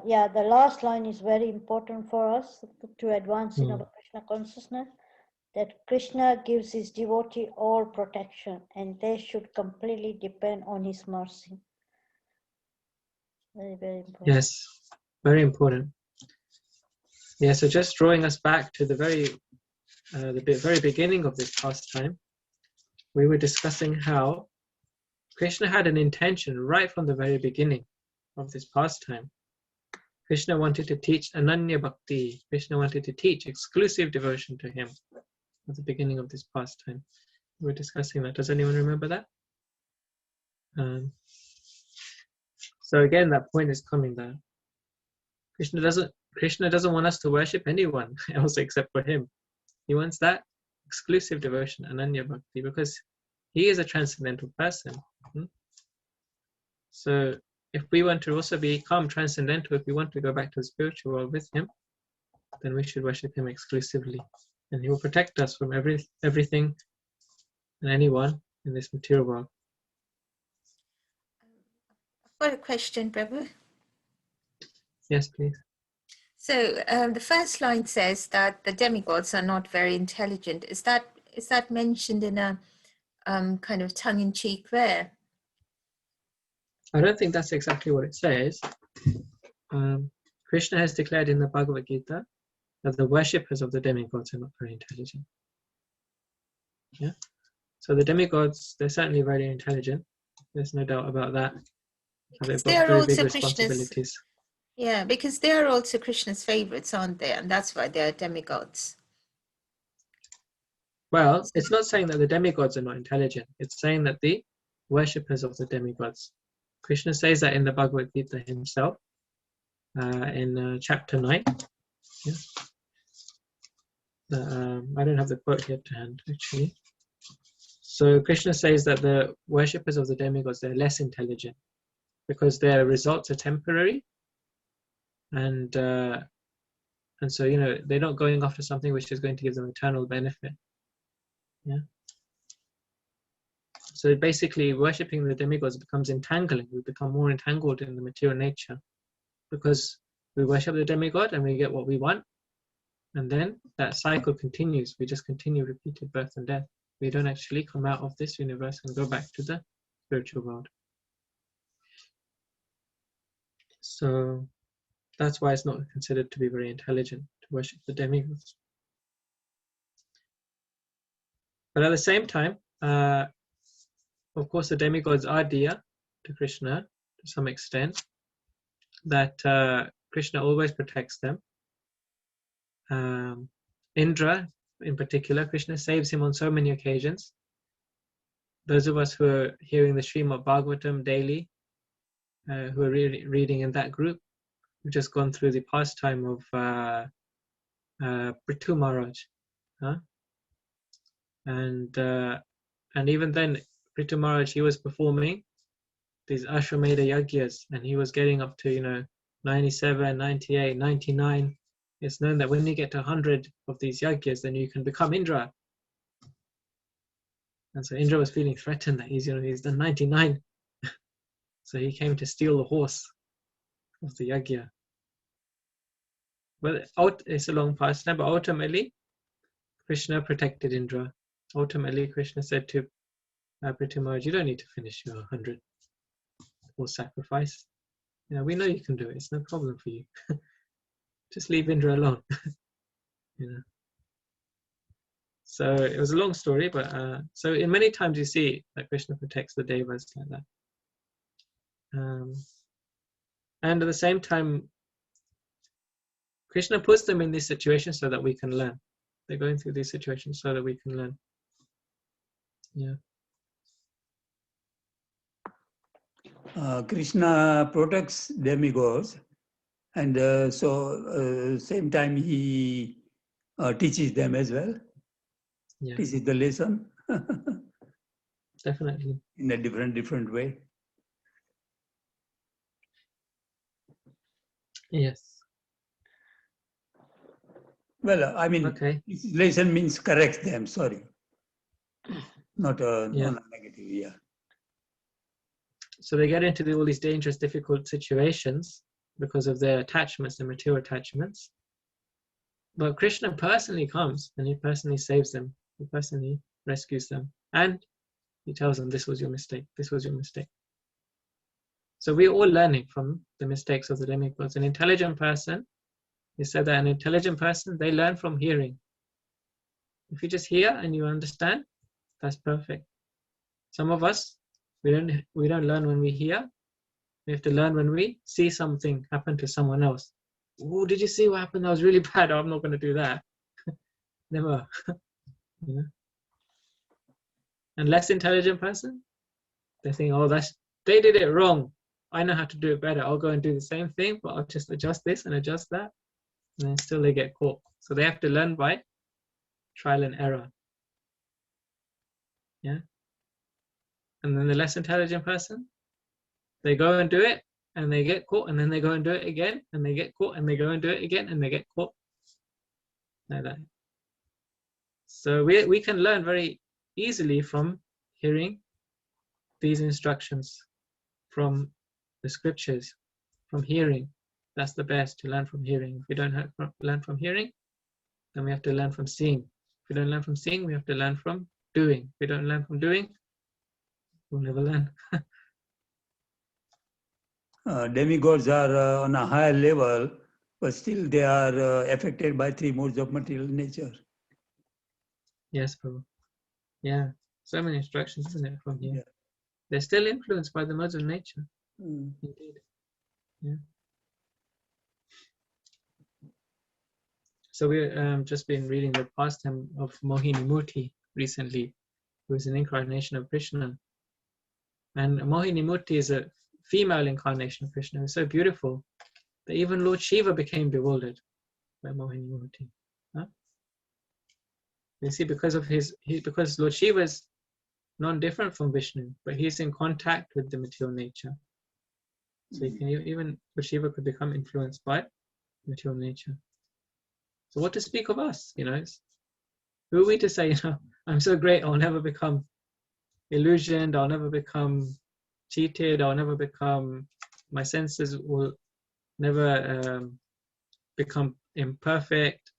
Yeah, the last line is very important for us to advance in our Krishna consciousness, that Krishna gives his devotee all protection and they should completely depend on his mercy. Very, very important. Yes, very important. Yeah, so just drawing us back to the very beginning of this pastime, we were discussing how Krishna had an intention right from the very beginning of this pastime. Krishna wanted to teach Ananya Bhakti. Krishna wanted to teach exclusive devotion to him at the beginning of this pastime. We were discussing that. Does anyone remember that? So again, that point is coming there. Krishna doesn't want us to worship anyone else except for him. He wants that exclusive devotion, Ananya Bhakti, because he is a transcendental person. So if we want to also become transcendental, if we want to go back to the spiritual world with him, then we should worship him exclusively. And he will protect us from everything and anyone in this material world. I've got a question, Prabhu. Yes, please. So the first line says that the demigods are not very intelligent. Is that mentioned in a kind of tongue-in-cheek way? I don't think that's exactly what it says. Krishna has declared in the Bhagavad Gita that the worshippers of the demigods are not very intelligent. Yeah. So the demigods, they're certainly very intelligent. There's no doubt about that. They've got very big responsibilities. Yeah, because they are also Krishna's favorites, aren't they? And that's why they are demigods. Well, it's not saying that the demigods are not intelligent. It's saying that the worshippers of the demigods. Krishna says that in the Bhagavad Gita himself, in chapter 9. Yeah. I don't have the quote here to hand, actually. So Krishna says that the worshippers of the demigods, they're less intelligent because their results are temporary. And so, they're not going after something which is going to give them eternal benefit. Yeah. So basically, worshipping the demigods becomes entangling. We become more entangled in the material nature because we worship the demigod and we get what we want. And then that cycle continues. We just continue repeated birth and death. We don't actually come out of this universe and go back to the spiritual world. So that's why it's not considered to be very intelligent to worship the demigods. But at the same time, of course, the demigods are dear to Krishna to some extent, that Krishna always protects them. Indra, in particular, Krishna saves him on so many occasions. those of us who are hearing the Srimad Bhagavatam daily, who are reading in that group, we've just gone through the pastime of Prithu Maharaj. And even then, Prithu Maharaj, he was performing these Ashwamedha Yagyas, and he was getting up to, 97, 98, 99. It's known that when you get to 100 of these Yagyas, then you can become Indra. And so Indra was feeling threatened that he's done 99. So he came to steal the horse of the Yagya. But it's a long pastime, but ultimately, Krishna protected Indra. Ultimately, Krishna said to Prithu Maharaj, you don't need to finish your 100 or sacrifice. We know you can do it. It's no problem for you. Just leave Indra alone. So it was a long story, but so in many times you see that Krishna protects the devas like that. And at the same time, Krishna puts them in these situations so that we can learn. They're going through these situations so that we can learn. Krishna protects demigods, and same time he teaches them as well. Teaches the lesson. Definitely. In a different way. Yes. Well, I mean, lesson means correct them. Sorry, not on a negative. So they get into all these dangerous, difficult situations because of their attachments, their material attachments. But Krishna personally comes and he personally saves them. He personally rescues them. And he tells them, this was your mistake. This was your mistake. So we're all learning from the mistakes of the demigods. An intelligent person, he said that an intelligent person, they learn from hearing. If you just hear and you understand, that's perfect. Some of us, we don't learn when we hear. We have to learn when we see something happen to someone else. Oh, did you see what happened? That was really bad. I'm not going to do that. Never. And less intelligent person, they think, oh, they did it wrong. I know how to do it better. I'll go and do the same thing, but I'll just adjust this and adjust that. And then still they get caught. So they have to learn by trial and error. And then the less intelligent person, they go and do it and they get caught, and then they go and do it again and they get caught, and they go and do it again and they get caught. Like that. So we can learn very easily from hearing these instructions from the scriptures, from hearing. That's the best, to learn from hearing. If we don't learn from hearing, then we have to learn from seeing. If we don't learn from seeing, we have to learn from doing. If we don't learn from doing, we'll never learn. Demigods are on a higher level, but still they are affected by three modes of material nature. Yes, Prabhu. Yeah, so many instructions, isn't it, from here? They're still influenced by the modes of nature. Indeed. So we've just been reading the pastime of Mohinimurti recently, who is an incarnation of Krishna. And Mohinimurti is a female incarnation of Krishna. It's so beautiful that even Lord Shiva became bewildered by Mohinimurti. You see, because Lord Shiva is non-different from Vishnu, but he's in contact with the material nature. So you can even Lord Shiva could become influenced by material nature. So what to speak of us? Who are we to say, I'm so great, I'll never become illusioned, I'll never become cheated, my senses will never become imperfect.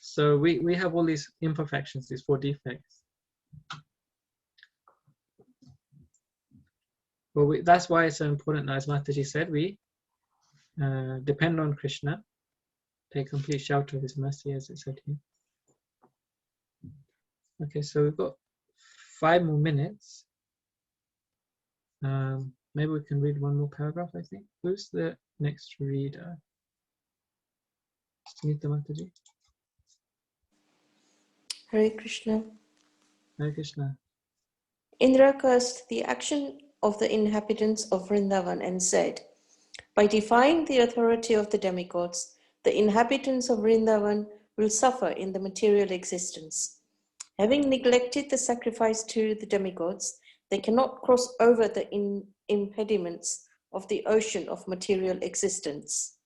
So we have all these imperfections, these 4 defects. Well, that's why it's so important, as Mataji said, we depend on Krishna, take complete shelter of his mercy, as it said here. Okay, so we've got 5 more minutes. Maybe we can read one more paragraph, I think. Who's the next reader? Sunita Mataji. Hare Krishna. Hare Krishna. Indra cursed the action of the inhabitants of Vrindavan and said, by defying the authority of the demigods, the inhabitants of Vrindavan will suffer in the material existence. Having neglected the sacrifice to the demigods, they cannot cross over the impediments of the ocean of material existence.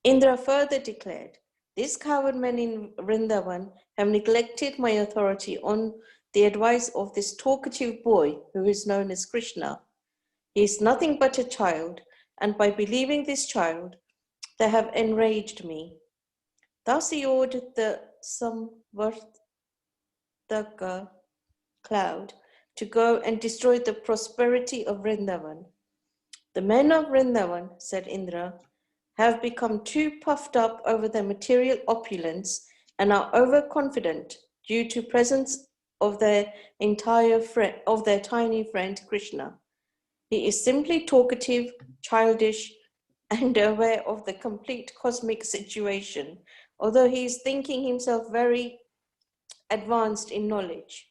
Indra further declared, these coward men in Vrindavan have neglected my authority on the advice of this talkative boy who is known as Krishna. He is nothing but a child, and by believing this child, they have enraged me. Thus he ordered the Samvartaka cloud to go and destroy the prosperity of Vrindavan. The men of Vrindavan, said Indra, have become too puffed up over their material opulence and are overconfident due to presence of their tiny friend Krishna. He is simply talkative, childish, and aware of the complete cosmic situation, although he is thinking himself very advanced in knowledge.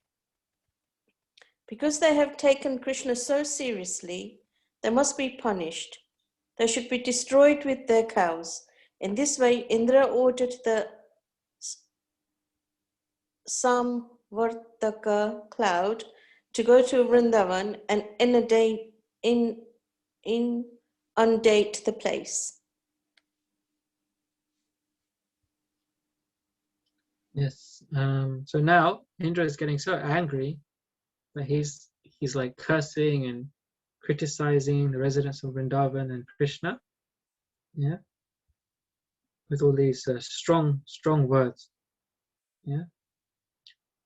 Because they have taken Krishna so seriously, they must be punished. They should be destroyed with their cows. In this way, Indra ordered the Samvartaka cloud to go to Vrindavan and inundate the place. Yes. So now Indra is getting so angry that he's like cursing and criticizing the residents of Vrindavan and Krishna. Yeah. With all these strong words. Yeah.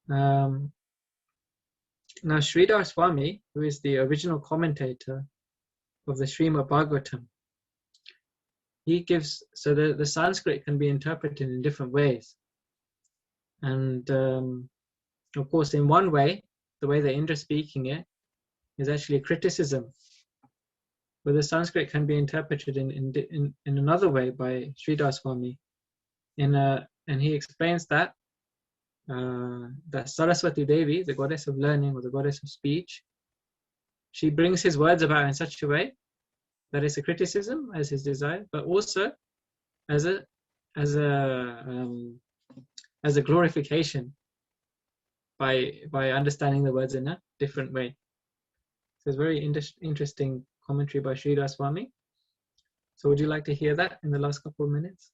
Now Sridhara Swami, who is the original commentator of the Srimad Bhagavatam, he gives, so the Sanskrit can be interpreted in different ways. And of course, in one way, the way that Indra is speaking it is actually a criticism. But the Sanskrit can be interpreted in another way by Sridhar Swami. And he explains that Saraswati Devi, the goddess of learning or the goddess of speech, she brings his words about in such a way that it's a criticism as his desire, but also as a glorification by understanding the words in a different way. So it's very interesting commentary by Sridhar Swami. So would you like to hear that in the last couple of minutes?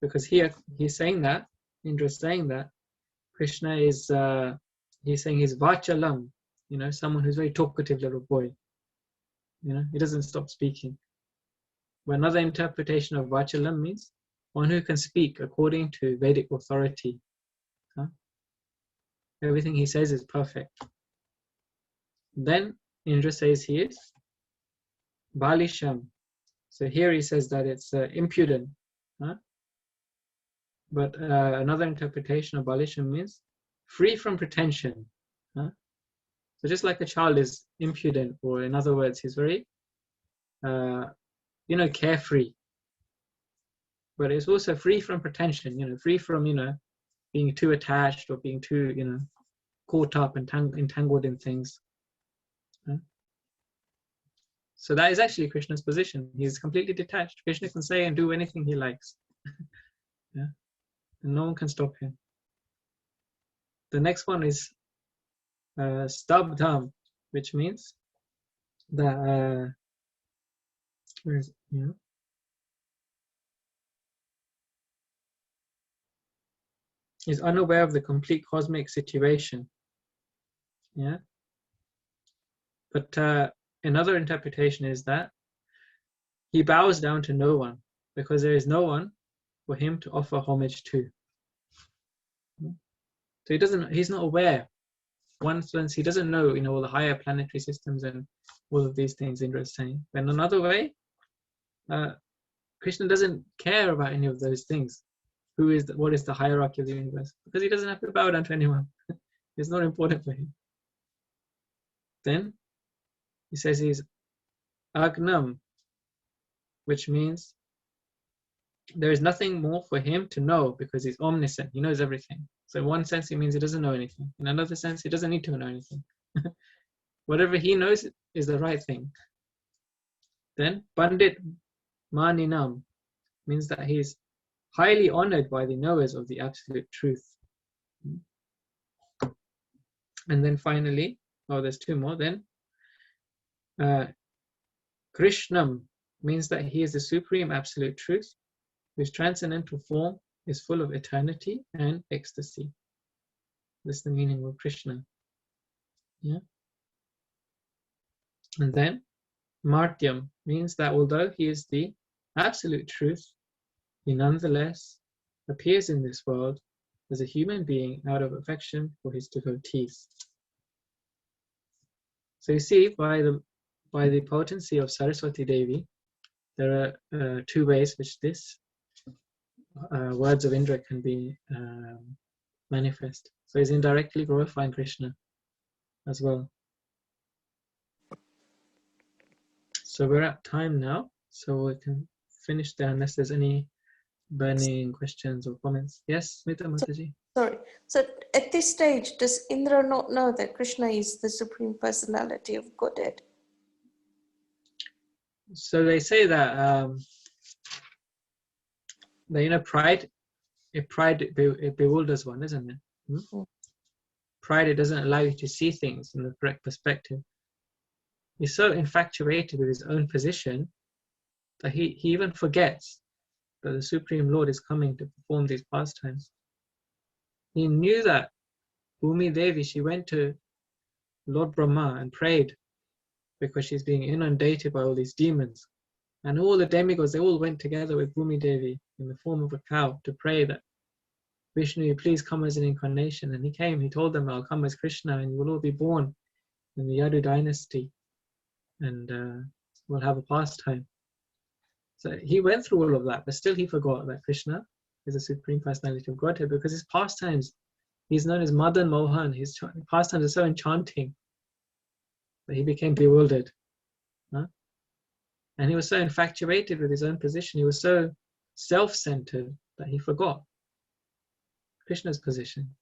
Because here he's saying that, Indra is saying that Krishna is, he's saying he's Vachalam, someone who's very talkative little boy. He doesn't stop speaking. But another interpretation of Vachalam means one who can speak according to Vedic authority. Everything he says is perfect. Then Indra says he is Balisham. So here he says that it's impudent. But another interpretation of Balisham means free from pretension. So just like a child is impudent, or in other words, he's very, carefree. But it's also free from pretension, free from, being too attached or being too, caught up and entangled in things. So that is actually Krishna's position. He's completely detached. Krishna can say and do anything he likes. Yeah. And no one can stop him. The next one is Stabdham, which means that is unaware of the complete cosmic situation. Yeah. But another interpretation is that he bows down to no one because there is no one for him to offer homage to. So he's not aware. Once he doesn't know, all the higher planetary systems and all of these things Indra is saying. But in another way, Krishna doesn't care about any of those things. What is the hierarchy of the universe? Because he doesn't have to bow down to anyone. It's not important for him. Then he says he's Agnam, which means there is nothing more for him to know because he's omniscient. He knows everything. So in one sense, it means he doesn't know anything. In another sense, he doesn't need to know anything. Whatever he knows is the right thing. Then Pandit Maninam means that he is highly honored by the knowers of the absolute truth. And then finally, there's two more then. Krishnam means that he is the supreme absolute truth, whose transcendental form is full of eternity and ecstasy. That's the meaning of Krishna. Yeah. And then Martyam means that although he is the absolute truth, he nonetheless appears in this world as a human being out of affection for his devotees. So you see, by the potency of Saraswati Devi, there are two ways which this words of Indra can be manifest. So he's indirectly glorifying Krishna as well. So we're at time now, so we can finish there unless there's any burning questions or comments. Yes, Smita Mataji? Sorry. So at this stage, does Indra not know that Krishna is the Supreme Personality of Godhead? So they say that, pride, it bewilders one, isn't it? Pride, it doesn't allow you to see things in the correct perspective. He's so infatuated with his own position that he even forgets that the Supreme Lord is coming to perform these pastimes. He knew that Bhumi Devi, she went to Lord Brahma and prayed because she's being inundated by all these demons. And all the demigods, they all went together with Bhumi Devi in the form of a cow to pray that Vishnu, please come as an incarnation. And he came, he told them, I'll come as Krishna and you will all be born in the Yadu dynasty. And we'll have a pastime. So he went through all of that, but still he forgot that Krishna is the Supreme Personality of Godhead, because his pastimes, he's known as Madan Mohan, his pastimes are so enchanting that he became bewildered. And he was so infatuated with his own position, he was so self-centered that he forgot Krishna's position.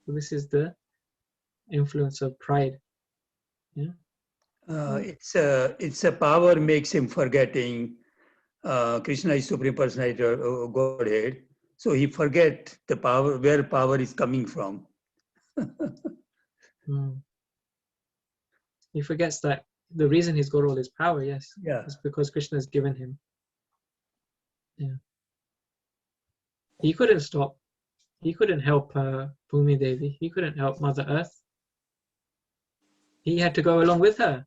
So this is the influence of pride. Yeah. It's a power makes him forgetting Krishna is Supreme Personality of Godhead. So he forget the power, where power is coming from. He forgets that the reason he's got all his power, yes, is because Krishna has given him. Yeah. He couldn't stop. He couldn't help Bhumi Devi. He couldn't help Mother Earth. He had to go along with her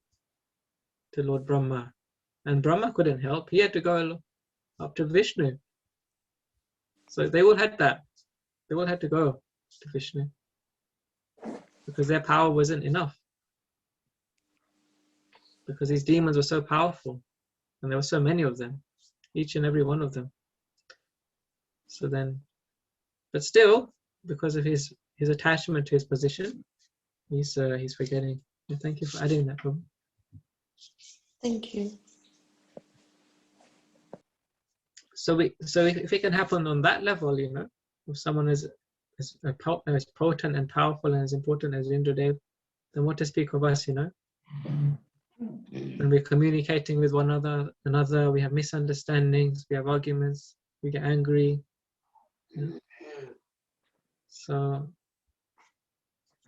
to Lord Brahma. And Brahma couldn't help. He had to go up to Vishnu. So they all had that. They all had to go to Vishnu because their power wasn't enough. Because these demons were so powerful and there were so many of them, each and every one of them. So then, but still, because of his attachment to his position, he's forgetting. And thank you for adding that, Prabhu. Thank you. So if it can happen on that level, if someone is as potent and powerful and as important as Indradev, then what to speak of us, When we're communicating with one another, we have misunderstandings, we have arguments, we get angry. So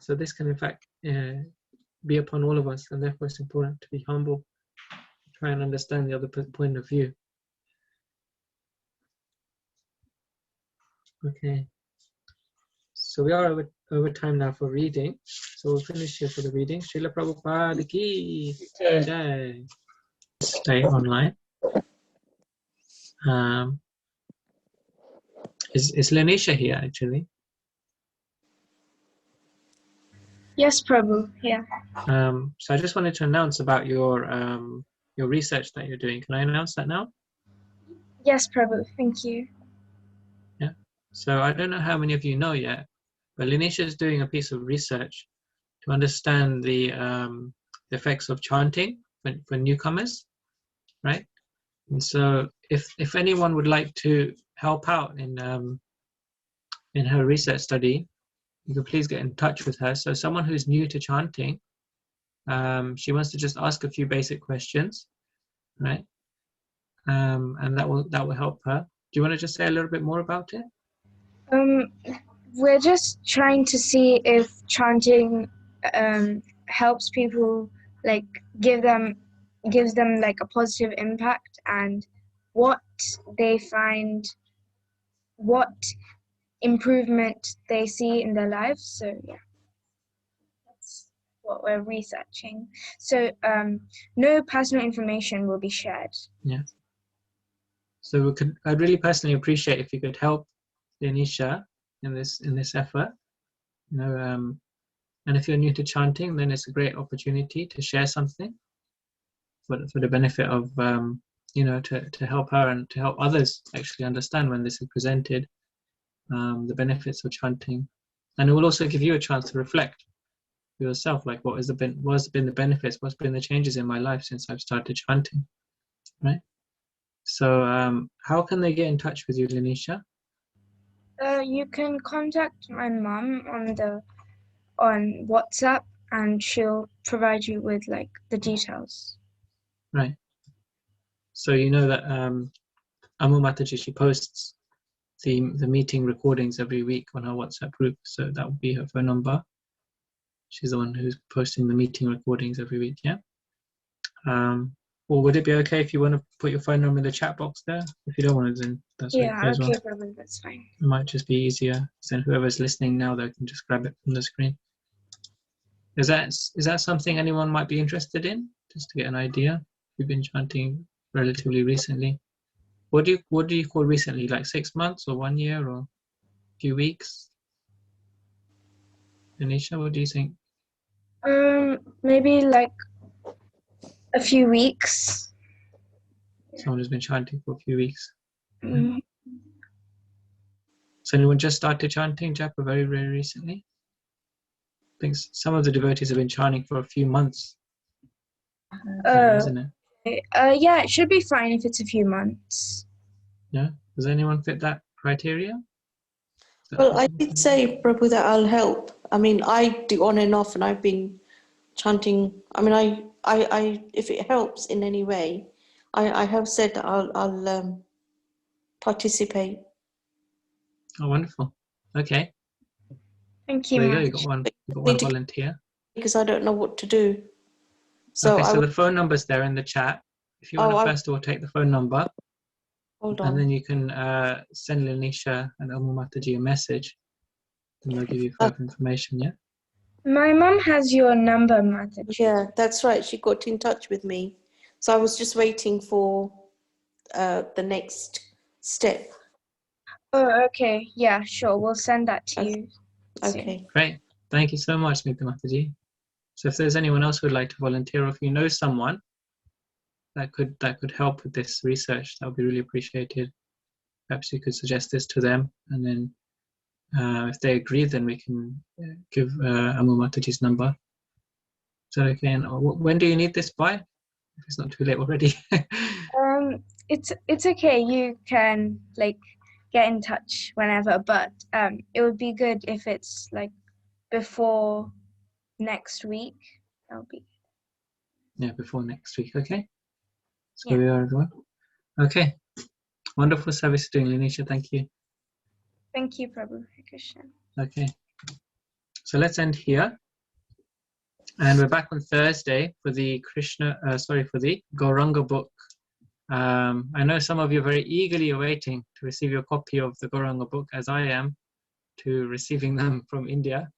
this can in fact be upon all of us, and therefore it's important to be humble, try and understand the other point of view. Okay, so we are over time now for reading, so we'll finish here for the reading. Srila Prabhupada ki jai. Stay online. Is Lanisha here actually? Yes, Prabhu. Yeah. So I just wanted to announce about your research that you're doing. Can I announce that now? Yes, Prabhu. Thank you. Yeah. So I don't know how many of you know yet, but Lanisha is doing a piece of research to understand the effects of chanting for newcomers, right? And so if anyone would like to help out in in her research study, you can please get in touch with her. So someone who's new to chanting, she wants to just ask a few basic questions, right? And that will help her. Do you want to just say a little bit more about it? We're just trying to see if chanting helps people, like gives them like a positive impact, and what they find, what improvement they see in their lives. So yeah, that's what we're researching. So no personal information will be shared. Yeah. So I'd really personally appreciate if you could help Anisha in this effort. You know, and if you're new to chanting, then it's a great opportunity to share something for the benefit of you know, to help her and to help others actually understand when this is presented, the benefits of chanting. And it will also give you a chance to reflect for yourself, like what's been the benefits, what's been the changes in my life since I've started chanting, right? So how can they get in touch with you, Lanisha? You can contact my mom on WhatsApp, and she'll provide you with like the details. Right. So you know that Amu Mataji, she posts the meeting recordings every week on her WhatsApp group. So that would be her phone number. She's the one who's posting the meeting recordings every week, yeah? Or would it be okay if you want to put your phone number in the chat box there? If you don't want to, then that's okay as well. Okay, brother, that's fine. It might just be easier. Then whoever's listening now, they can just grab it from the screen. Is that something anyone might be interested in? Just to get an idea. You've been chanting relatively recently. What do you call recently? Like 6 months or 1 year or a few weeks? Anisha, what do you think? Maybe like a few weeks. Someone who's been chanting for a few weeks. Mm. So anyone just started chanting japa very, very recently? I think some of the devotees have been chanting for a few months. Isn't it? Yeah, it should be fine if it's a few months. Yeah. Does anyone fit that criteria? Well, I did say, Prabhu, that I'll help. I mean, I do on and off, and I've been chanting. I mean, I if it helps in any way, I have said that I'll participate. Oh, wonderful. Okay. Thank you. There you go. You got one volunteer. Because I don't know what to do. So okay, so the phone number's there in the chat. If you want to first of all take the phone number, hold on, and then you can send Lanisha and Amu Mataji a message, and they'll give you further information. Yeah. My mum has your number, Mataji. Yeah, that's right. She got in touch with me, so I was just waiting for the next step. Oh, okay. Yeah, sure. We'll send that to you. Okay. Great. Thank you so much, Nitya Mataji. So if there's anyone else who would like to volunteer, or if you know someone that could help with this research, that would be really appreciated. Perhaps you could suggest this to them, and then if they agree, then we can give Amu Mataji's number. Is that okay? And when do you need this by? If it's not too late already. It's okay. You can like get in touch whenever, but it would be good if it's like before next week. That'll be yeah, before next week. Okay. So we are as well. Okay. Wonderful service doing, Lanisha. Thank you. Thank you, Prabhu Krishna. Okay. So let's end here. And we're back on Thursday for the for the Gauranga book. I know some of you are very eagerly awaiting to receive your copy of the Gauranga book, as I am to receiving them from India.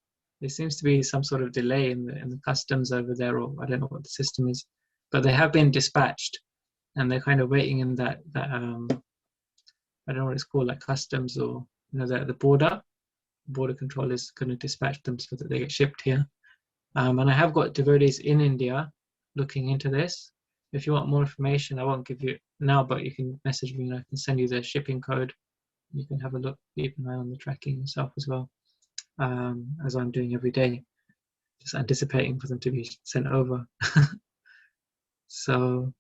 There seems to be some sort of delay in the customs over there, or I don't know what the system is, but they have been dispatched, and they're kind of waiting in that I don't know what it's called, like customs, or the border control is going to dispatch them so that they get shipped here. And I have got devotees in India looking into this. If you want more information, I won't give you now, but you can message me and I can send you the shipping code. You can have a look, keep an eye on the tracking yourself as well, as I'm doing every day, just anticipating for them to be sent over. So,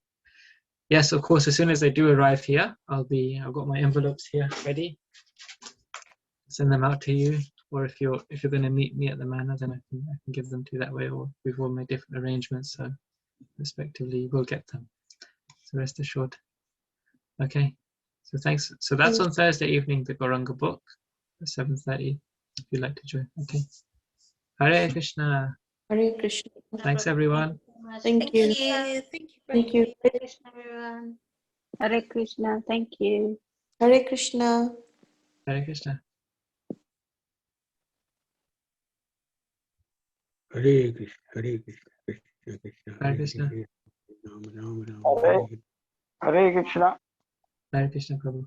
yes, of course, as soon as they do arrive here, I've got my envelopes here ready. send them out to you, or if you're going to meet me at the manor, then I can give them to you that way, or we've all made different arrangements, so respectively you will get them. So rest assured. Okay. So thanks. So that's on Thursday evening, the Gauranga book at 7:30. If you'd like to join. Okay. Hare Krishna. Hare Krishna. Thanks everyone. Thank you. Thank you. Hare Krishna, everyone. Hare Krishna. Thank you. Hare Krishna. Hare Krishna. Hare Krishna, Hare Krishna, Krishna Krishna, Hare Krishna. Hare Rama, Rama Rama, Hare Krishna. Hare Krishna, Prabhu.